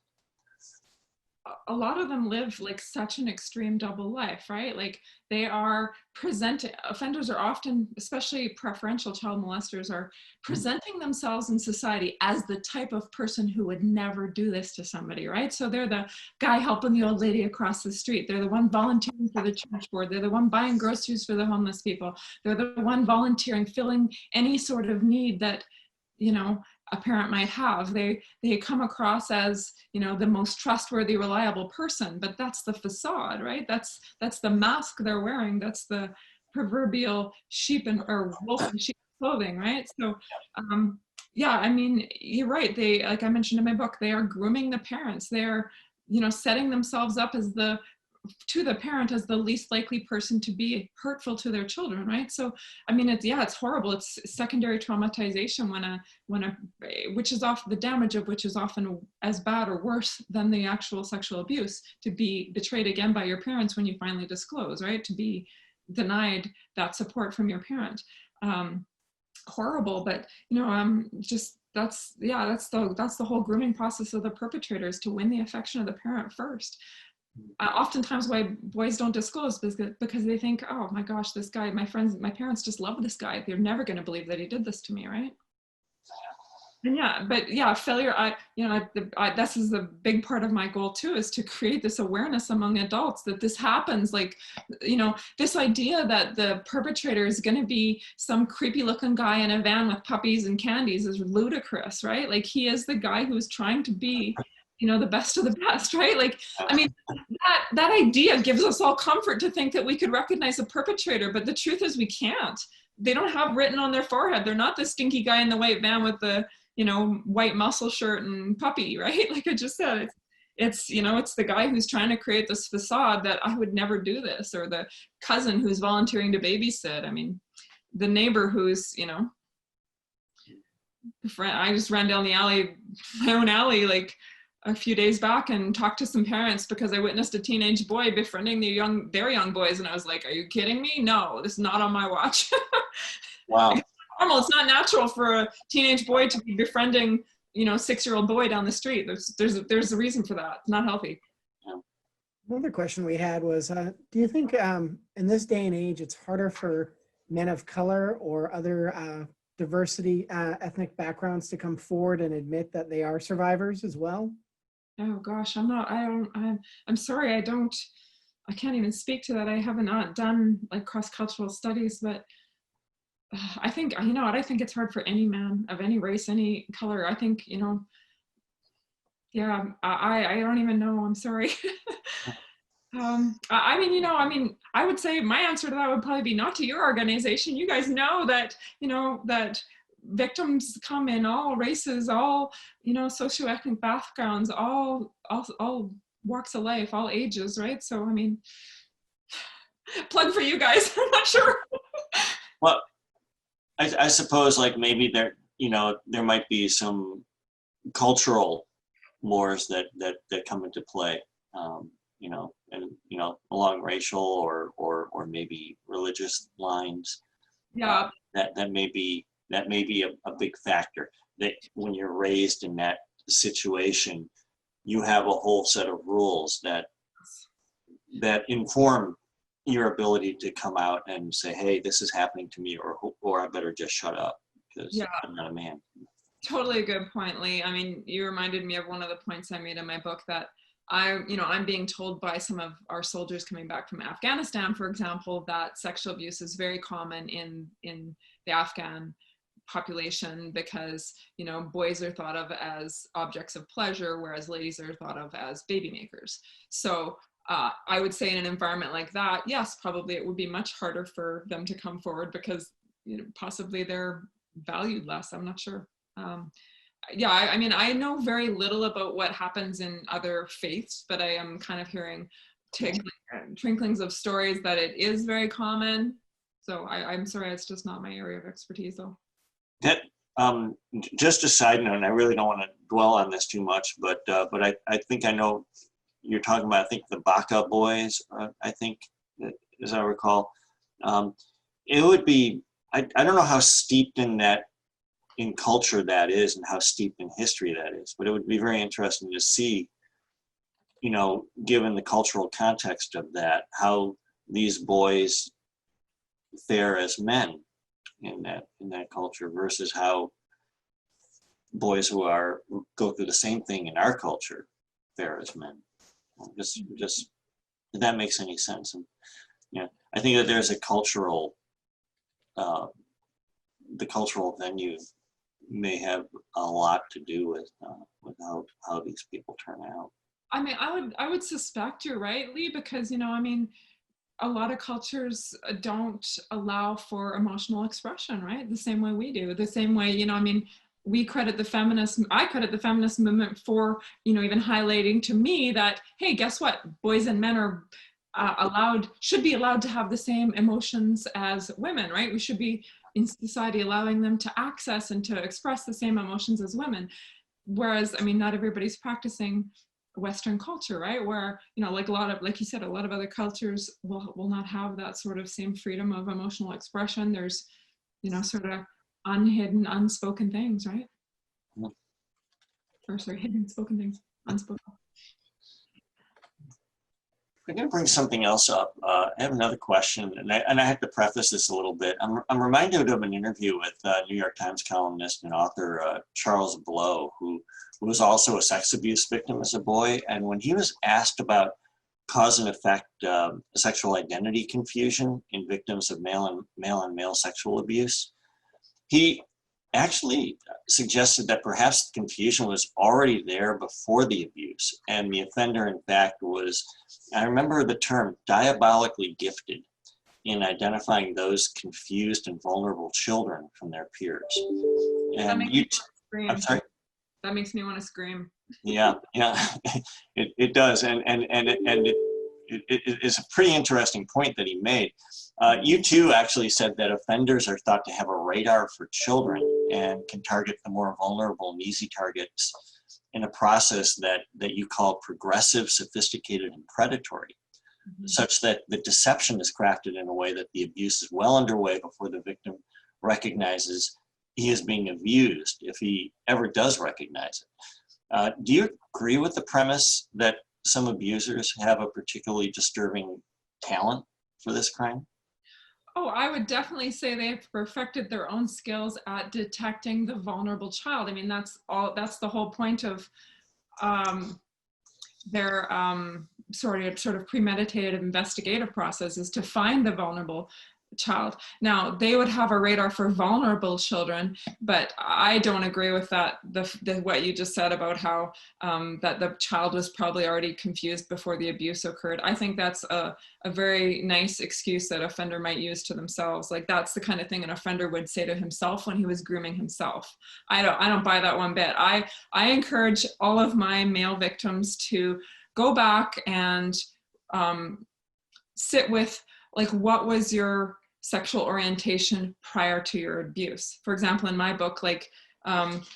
a lot of them live like such an extreme double life, right? Like they are presenting, offenders are often, especially preferential child molesters, are presenting themselves in society as the type of person who would never do this to somebody, right? So they're the guy helping the old lady across the street. They're the one volunteering for the church board. They're the one buying groceries for the homeless people. They're the one volunteering, filling any sort of need that, you know, a parent might have. They come across as, you know, the most trustworthy, reliable person, but that's the facade, right? That's the mask they're wearing. That's the proverbial sheep or wolf in sheep clothing, right? So, yeah, I mean, you're right. They, like I mentioned in my book, they are grooming the parents. They're, you know, setting themselves up as to the parent as the least likely person to be hurtful to their children, right? So, I mean, it's horrible. It's secondary traumatization which is often the damage of which is often as bad or worse than the actual sexual abuse, to be betrayed again by your parents when you finally disclose, right? To be denied that support from your parent. Horrible, but you know, just that's the whole grooming process of the perpetrators, to win the affection of the parent first. Oftentimes why boys don't disclose because they think, oh my gosh, this guy, my parents just love this guy. They're never going to believe that he did this to me, right? And yeah, but yeah, failure, this is a big part of my goal too, is to create this awareness among adults that this happens. Like, you know, this idea that the perpetrator is going to be some creepy looking guy in a van with puppies and candies is ludicrous, right? Like, he is the guy who's trying to be, you know, the best of the best, right? Like, I mean, that idea gives us all comfort to think that we could recognize a perpetrator, but the truth is we can't. They don't have written on their forehead. They're not the stinky guy in the white van with the, you know, white muscle shirt and puppy, right? Like I just said, it's, you know, it's the guy who's trying to create this facade that I would never do this, or the cousin who's volunteering to babysit. I mean, the neighbor who's, you know, I just ran down the alley, my own alley, like a few days back and talked to some parents because I witnessed a teenage boy befriending their young boys. And I was like, are you kidding me? No, this is not on my watch. Wow. It's normal. It's not natural for a teenage boy to be befriending, you know, 6-year-old boy down the street. There's a reason for that. It's not healthy. Another question we had was, do you think in this day and age, it's harder for men of color or other diversity ethnic backgrounds to come forward and admit that they are survivors as well? Oh gosh, I'm sorry, I can't even speak to that. I have not done like cross-cultural studies, but I think, you know what, I think it's hard for any man of any race, any color. I think, you know, yeah, I don't even know, I'm sorry. I mean, you know, I would say my answer to that would probably be not to your organization. You guys know that, you know, that victims come in all races, all, you know, socioeconomic backgrounds, all walks of life, all ages, right? So, I mean, plug for you guys. I'm not sure. Well, I suppose like maybe there, you know, there might be some cultural mores that come into play, you know, and, you know, along racial or maybe religious lines. Yeah. That may be a big factor, that when you're raised in that situation, you have a whole set of rules that inform your ability to come out and say, hey, this is happening to me, or I better just shut up because I'm not a man. Totally a good point, Lee. I mean, you reminded me of one of the points I made in my book, that I'm being told by some of our soldiers coming back from Afghanistan, for example, that sexual abuse is very common in the Afghan population because, you know, boys are thought of as objects of pleasure, whereas ladies are thought of as baby makers. So I would say in an environment like that, yes, probably it would be much harder for them to come forward because, you know, possibly they're valued less. I'm not sure. Yeah, I mean, I know very little about what happens in other faiths, but I am kind of hearing twinklings of stories that it is very common. So I'm sorry, it's just not my area of expertise though. That just a side note, and I really don't want to dwell on this too much, but I think I know you're talking about, I think the Baka boys, I think, as I recall. It would be, I don't know how steeped in culture that is and how steeped in history that is, but it would be very interesting to see you know, given the cultural context of that, how these boys fare as men in that culture versus how boys who go through the same thing in our culture fare as men. Just if that makes any sense. And yeah, I think that there's a cultural, the cultural venue may have a lot to do with how these people turn out. I mean, I would suspect you're right, Lee, because, you know, I mean, a lot of cultures don't allow for emotional expression, right? The same way we do, the same way, you know, I mean, I credit the feminist movement for, you know, even highlighting to me that, hey, guess what? Boys and men are should be allowed to have the same emotions as women, right? We should be in society allowing them to access and to express the same emotions as women. Whereas, I mean, not everybody's practicing Western culture, right? Where, you know, like you said, a lot of other cultures will not have that sort of same freedom of emotional expression. There's, you know, sort of unhidden, unspoken things, right? Or sorry, hidden, spoken things, unspoken. I'm going to bring something else up. I have another question, and I have to preface this a little bit. I'm reminded of an interview with New York Times columnist and author Charles Blow, who was also a sex abuse victim as a boy. And when he was asked about cause and effect sexual identity confusion in victims of male on male sexual abuse, he actually suggested that perhaps the confusion was already there before the abuse, and the offender, in fact, was, I remember the term, diabolically gifted in identifying those confused and vulnerable children from their peers. And I'm sorry? That makes me want to scream. Yeah, it does, and it is a pretty interesting point that he made. You too actually said that offenders are thought to have a radar for children and can target the more vulnerable and easy targets in a process that you call progressive, sophisticated, and predatory, such that the deception is crafted in a way that the abuse is well underway before the victim recognizes he is being abused, if he ever does recognize it. Do you agree with the premise that some abusers have a particularly disturbing talent for this crime? Oh, I would definitely say they've perfected their own skills at detecting the vulnerable child. I mean, that's the whole point of their sort of premeditated investigative process, is to find the vulnerable child. Now, they would have a radar for vulnerable children, but I don't agree with that. What you just said about how that the child was probably already confused before the abuse occurred. I think that's a very nice excuse that offender might use to themselves. Like, that's the kind of thing an offender would say to himself when he was grooming himself. I don't buy that one bit. I encourage all of my male victims to go back and sit with, like, what was your sexual orientation prior to your abuse? For example, in my book, like,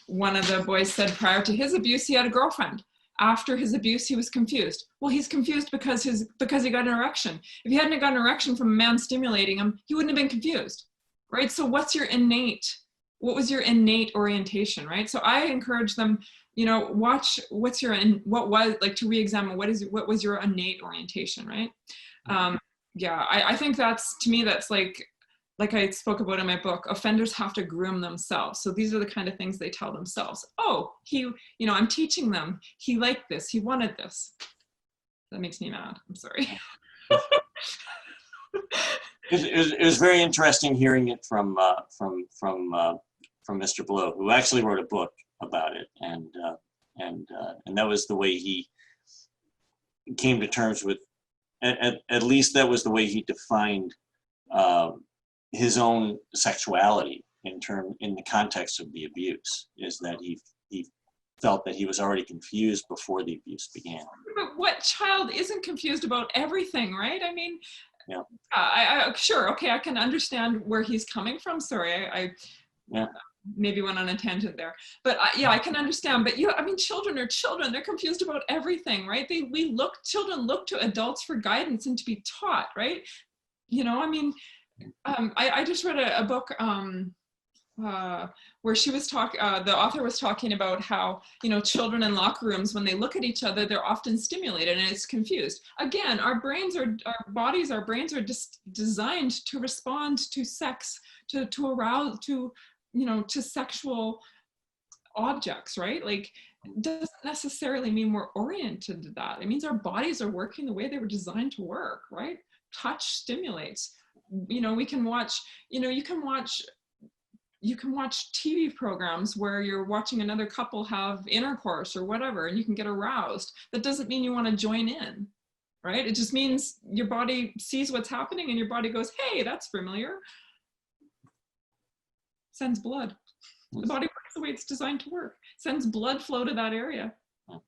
one of the boys said prior to his abuse, he had a girlfriend. After his abuse, he was confused. Well, he's confused because he got an erection. If he hadn't gotten an erection from a man stimulating him, he wouldn't have been confused, right? So what was your innate orientation, right? So I encourage them, you know, watch to re-examine what was your innate orientation, right? Yeah, I think that's, to me, that's like I spoke about in my book, offenders have to groom themselves. So these are the kind of things they tell themselves. Oh, I'm teaching them. He liked this. He wanted this. That makes me mad. I'm sorry. It was very interesting hearing it from Mr. Blow, who actually wrote a book about it, and that was the way he came to terms with. At least that was the way he defined his own sexuality in the context of the abuse, is that he felt that he was already confused before the abuse began. But what child isn't confused about everything, right? I mean, yeah. Sure, okay, I can understand where he's coming from. Sorry, I maybe went on a tangent there, but I can understand. But I mean, children are children. They're confused about everything, right? Children look to adults for guidance and to be taught, right? You know, I mean, I just read a book where she was the author was talking about how, you know, children in locker rooms, when they look at each other, they're often stimulated and it's confused. Again, our brains are just designed to respond to sex, to arouse, to, you know, to sexual objects, right? Like, doesn't necessarily mean we're oriented to that. It means our bodies are working the way they were designed to work, right? Touch stimulates. You know, we can watch, you know, you can watch TV programs where you're watching another couple have intercourse or whatever, and you can get aroused. That doesn't mean you want to join in, right? It just means your body sees what's happening and your body goes, hey, that's familiar. Sends blood. The body works the way it's designed to work. Sends blood flow to that area. I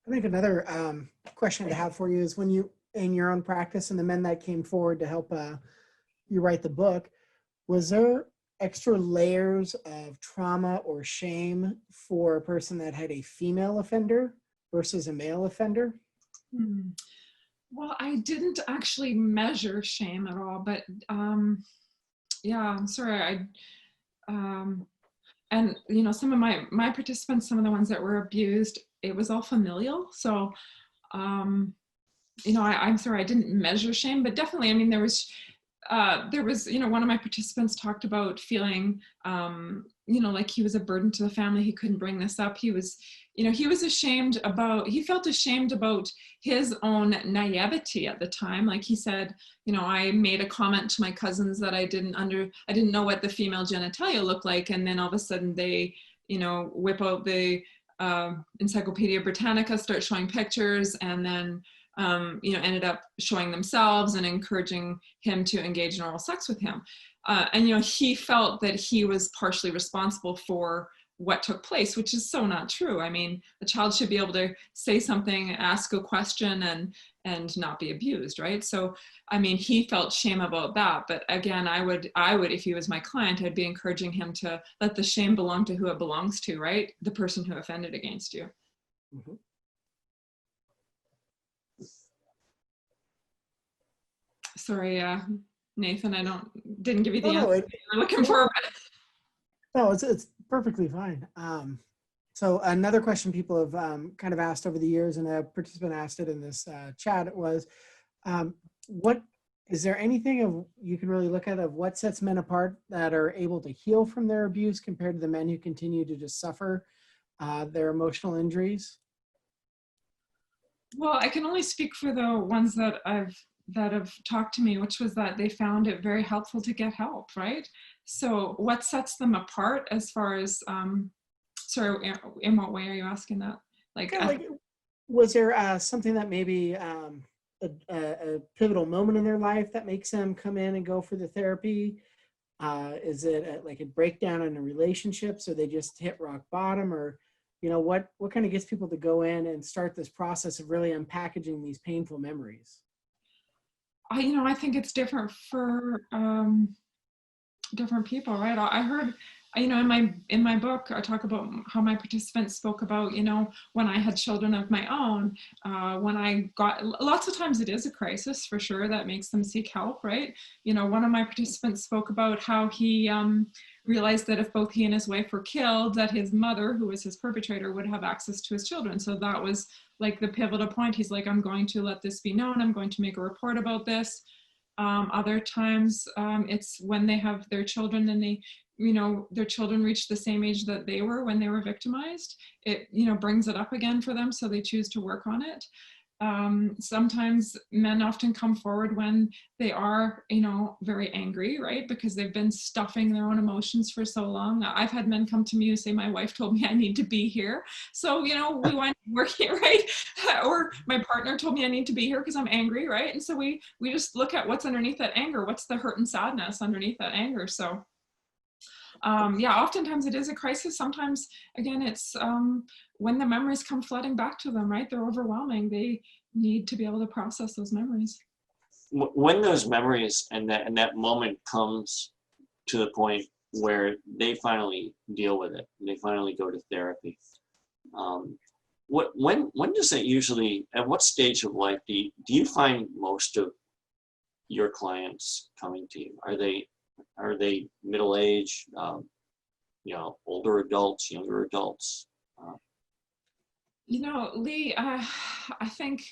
think another question to have for you is, when you, in your own practice and the men that came forward to help you write the book, was there extra layers of trauma or shame for a person that had a female offender versus a male offender? Well, I didn't actually measure shame at all, but yeah, I'm sorry. And you know, some of my participants, some of the ones that were abused, it was all familial. So, you know, I'm sorry, I didn't measure shame, but definitely, I mean, there was, you know, one of my participants talked about feeling, you know, like he was a burden to the family. He couldn't bring this up. He was, you know, he felt ashamed about his own naivety at the time. Like he said, you know, I made a comment to my cousins that I didn't know what the female genitalia looked like. And then all of a sudden they, you know, whip out the Encyclopedia Britannica, start showing pictures, and then, you know, ended up showing themselves and encouraging him to engage in oral sex with him. And, you know, he felt that he was partially responsible for what took place, which is so not true. I mean, a child should be able to say something, ask a question, and not be abused, right? So, I mean, he felt shame about that. But again, I would, if he was my client, I'd be encouraging him to let the shame belong to who it belongs to, right? The person who offended against you. Mm-hmm. Sorry, Nathan, I didn't give you the No, answer you're looking for. No, it's perfectly fine. So another question people have kind of asked over the years, and a participant asked it in this chat, was, what is there anything you can really look at of what sets men apart that are able to heal from their abuse compared to the men who continue to just suffer their emotional injuries? Well, I can only speak for the ones that have talked to me, which was that they found it very helpful to get help, right? So what sets them apart as far as, sorry, in what way are you asking that? Like, was there something that maybe a pivotal moment in their life that makes them come in and go for the therapy? Is it like a breakdown in a relationship, so they just hit rock bottom? Or, you know, what kind of gets people to go in and start this process of really unpackaging these painful memories? You know, I think it's different for different people, right? I heard, you know, in my book, I talk about how my participants spoke about, you know, when I had children of my own, when I got, lots of times it is a crisis for sure that makes them seek help, right? You know, one of my participants spoke about how he realized that if both he and his wife were killed, that his mother, who was his perpetrator, would have access to his children. So that was like the pivotal point. He's like, I'm going to let this be known. I'm going to make a report about this. Other times it's when they have their children and they, you know, their children reach the same age that they were when they were victimized. It, you know, brings it up again for them, so they choose to work on it. Sometimes men often come forward when they are, you know, very angry, right? Because they've been stuffing their own emotions for so long. I've had men come to me who say, my wife told me I need to be here. So, you know, we wind up working, right? Or my partner told me I need to be here because I'm angry, right? And so we just look at what's underneath that anger. What's the hurt and sadness underneath that anger? So yeah, oftentimes it is a crisis. Sometimes, again, it's when the memories come flooding back to them, right? They're overwhelming. They need to be able to process those memories. When those memories and that moment comes to the point where they finally deal with it, they finally go to therapy. When does it usually, at what stage of life do you find most of your clients coming to you? Are they Are they middle age? You know, older adults, younger adults? You know, Lee, I think,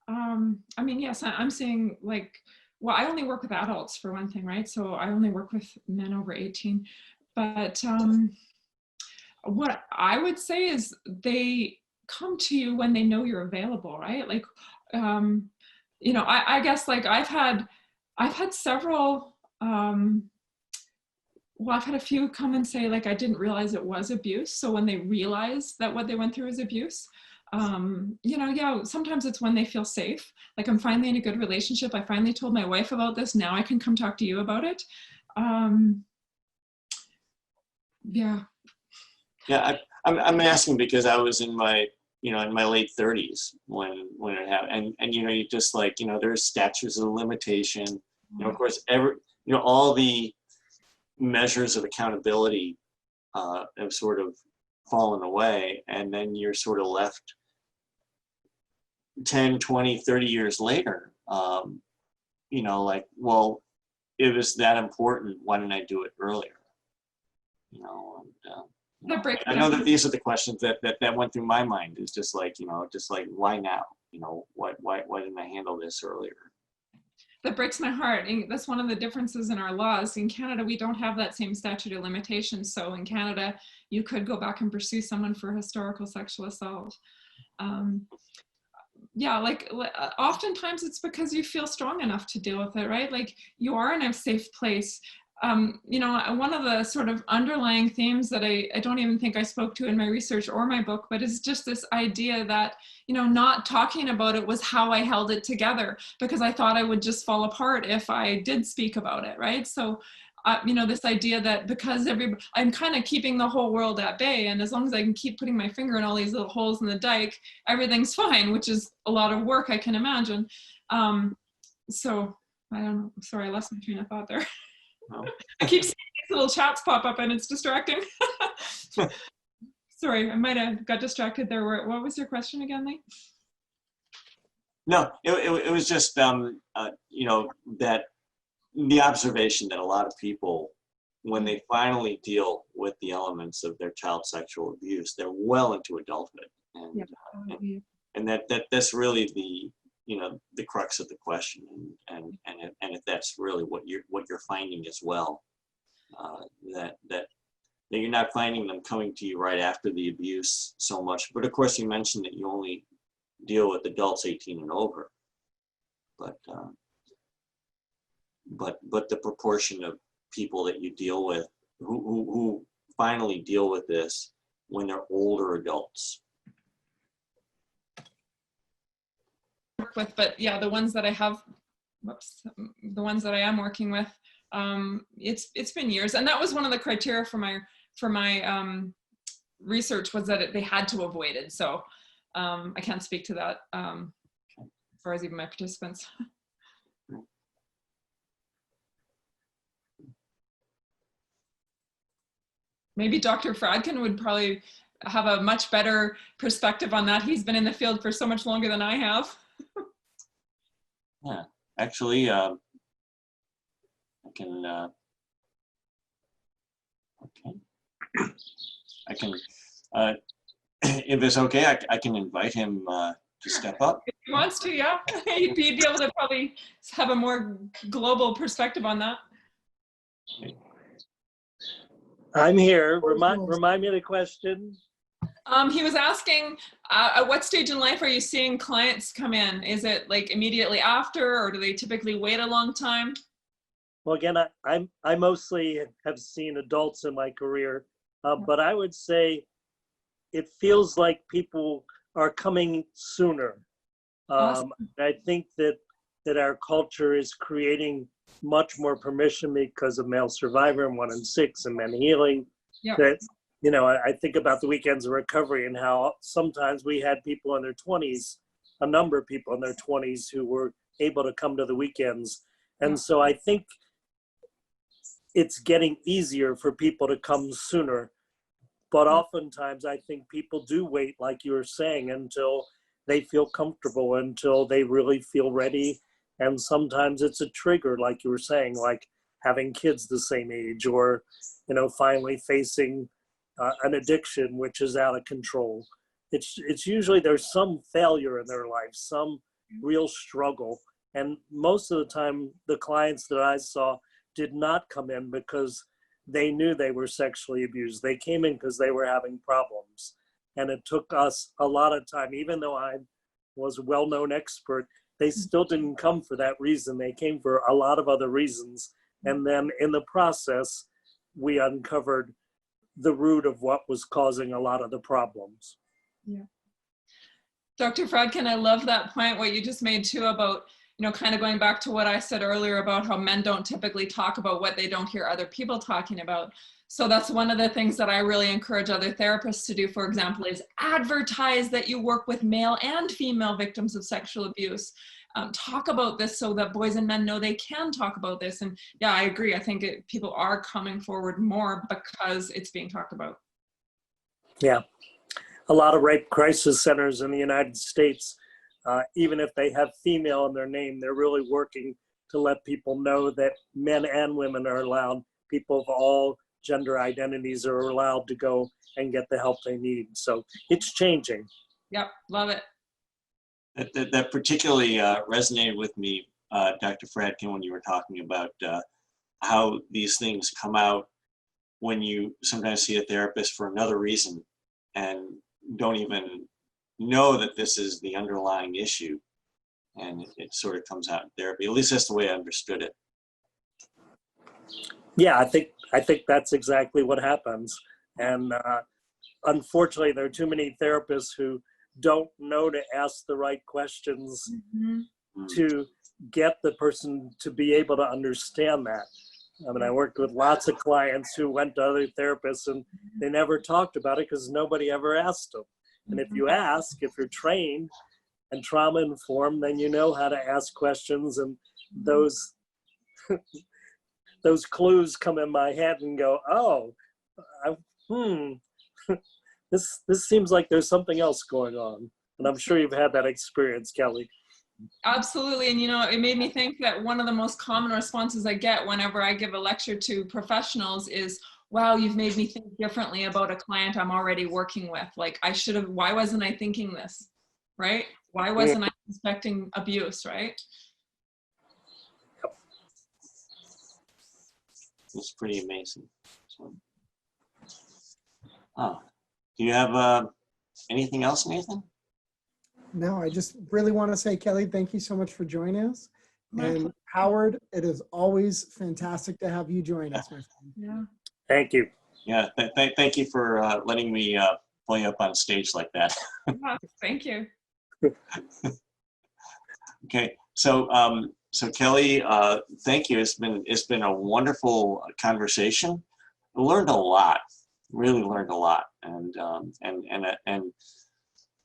I mean, yes, I'm seeing like, well, I only work with adults for one thing, right? So I only work with men over 18. But what I would say is they come to you when they know you're available, right? Like, you know, I guess like I've had several, well, I've had a few come and say like, I didn't realize it was abuse. So when they realize that what they went through is abuse, you know, yeah, sometimes it's when they feel safe. Like I'm finally in a good relationship. I finally told my wife about this. Now I can come talk to you about it. Yeah. Yeah, I'm asking because I was in my, you know, in my late 30s when it happened, and you know, you just like, you know, there's statutes of limitation, you know, of course, you know, all the measures of accountability have sort of fallen away, and then you're sort of left 10, 20, 30 years later, you know, like, well, it was that important, why didn't I do it earlier? You know, and, I know that these are the questions that went through my mind, is just like, you know, just like, why now? You know, why didn't I handle this earlier? That breaks my heart. And that's one of the differences in our laws. In Canada, we don't have that same statute of limitations. So in Canada, you could go back and pursue someone for historical sexual assault. Yeah, like oftentimes it's because you feel strong enough to deal with it, right? Like you are in a safe place. You know, one of the sort of underlying themes that I don't even think I spoke to in my research or my book, but it's just this idea that, you know, not talking about it was how I held it together, because I thought I would just fall apart if I did speak about it, right? So, you know, this idea that because I'm kind of keeping the whole world at bay, and as long as I can keep putting my finger in all these little holes in the dike, everything's fine, which is a lot of work, I can imagine. So, I don't know, sorry, I lost my train of thought there. No. I keep seeing these little chats pop up and it's distracting. Sorry, I might have got distracted there. What was your question again, Lee? No, it was just, you know, that the observation that a lot of people, when they finally deal with the elements of their child sexual abuse, they're well into adulthood. And, Yeah. and that's really the, you know, the crux of the question, and if that's really what you're finding as well, that you're not finding them coming to you right after the abuse so much. But of course, you mentioned that you only deal with adults 18 and over, but the proportion of people that you deal with who finally deal with this when they're older adults. With, but yeah, the ones that I have, the ones that I am working with, it's been years, and that was one of the criteria for my research, was that they had to avoid it. So I can't speak to that as far as even my participants. Maybe Dr. Fradkin would probably have a much better perspective on that. He's been in the field for so much longer than I have. Yeah, actually, I can, if it's okay, I can invite him to step up. If he wants to, yeah. He'd be able to probably have a more global perspective on that. I'm here. Remind me of the question. He was asking, at what stage in life are you seeing clients come in? Is it like immediately after, or do they typically wait a long time? Well, again, I mostly have seen adults in my career, but I would say it feels like people are coming sooner. Awesome. I think that our culture is creating much more permission because of MaleSurvivor and 1 in 6 and Men Healing. Yep. That, you know, I think about the weekends of recovery and how sometimes we had people in their 20s, a number of people in their 20s who were able to come to the weekends. And so I think it's getting easier for people to come sooner. But oftentimes I think people do wait, like you were saying, until they feel comfortable, until they really feel ready. And sometimes it's a trigger, like you were saying, like having kids the same age, or, finally facing an addiction which is out of control. It's usually there's some failure in their life, some real struggle. And most of the time, the clients that I saw did not come in because they knew they were sexually abused. They came in because they were having problems. And it took us a lot of time, even though I was a well-known expert, they still didn't come for that reason. They came for a lot of other reasons. And then in the process, we uncovered the root of what was causing a lot of the problems. Yeah. Dr. Fradkin, I love that point, what you just made too, about, kind of going back to what I said earlier about how men don't typically talk about what they don't hear other people talking about. So that's one of the things that I really encourage other therapists to do, for example, is advertise that you work with male and female victims of sexual abuse. Talk about this so that boys and men know they can talk about this. And yeah, I agree. I think people are coming forward more because it's being talked about. Yeah. A lot of rape crisis centers in the United States, even if they have female in their name, they're really working to let people know that men and women are allowed, people of all gender identities are allowed to go and get the help they need. So it's changing. Yep, love it. That particularly resonated with me, Dr. Fradkin, when you were talking about how these things come out when you sometimes see a therapist for another reason and don't even know that this is the underlying issue, and it sort of comes out in therapy. At least that's the way I understood it. Yeah, I think that's exactly what happens. And unfortunately, there are too many therapists who don't know to ask the right questions to get the person to be able to understand that. I mean, I worked with lots of clients who went to other therapists and they never talked about it because nobody ever asked them. And if you ask, if you're trained and trauma informed, then you know how to ask questions, and those clues come in my head and go, oh, this seems like there's something else going on. And I'm sure you've had that experience, Kelly. Absolutely. And, it made me think that one of the most common responses I get whenever I give a lecture to professionals is, wow, you've made me think differently about a client I'm already working with. Like, why wasn't I thinking this, right? Why wasn't I suspecting abuse, right? It's pretty amazing. So, do you have anything else, Nathan? No, I just really want to say, Kelly, thank you so much for joining us. And Howard, it is always fantastic to have you join us, my friend. Yeah. Thank you. Yeah, thank you for letting me pull you up on stage like that. Yeah, thank you. Okay, so Kelly, thank you. It's been a wonderful conversation. I learned a lot. Really learned a lot, and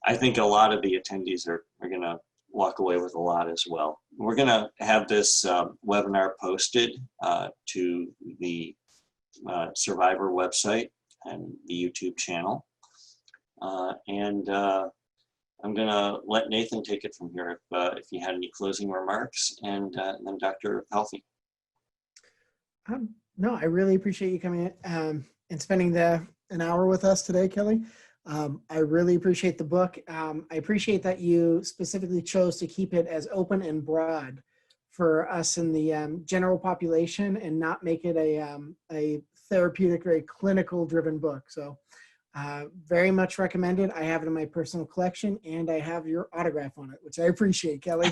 I think a lot of the attendees are going to walk away with a lot as well. We're going to have this webinar posted to the Survivor website and the YouTube channel. And I'm going to let Nathan take it from here if you had any closing remarks, and then Dr. Palfy. No, I really appreciate you coming in and spending an hour with us today, Kelly. I really appreciate the book. I appreciate that you specifically chose to keep it as open and broad for us in the general population and not make it a therapeutic, very clinical driven book. So very much recommended. I have it in my personal collection and I have your autograph on it, which I appreciate, Kelly.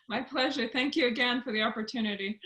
My pleasure. Thank you again for the opportunity.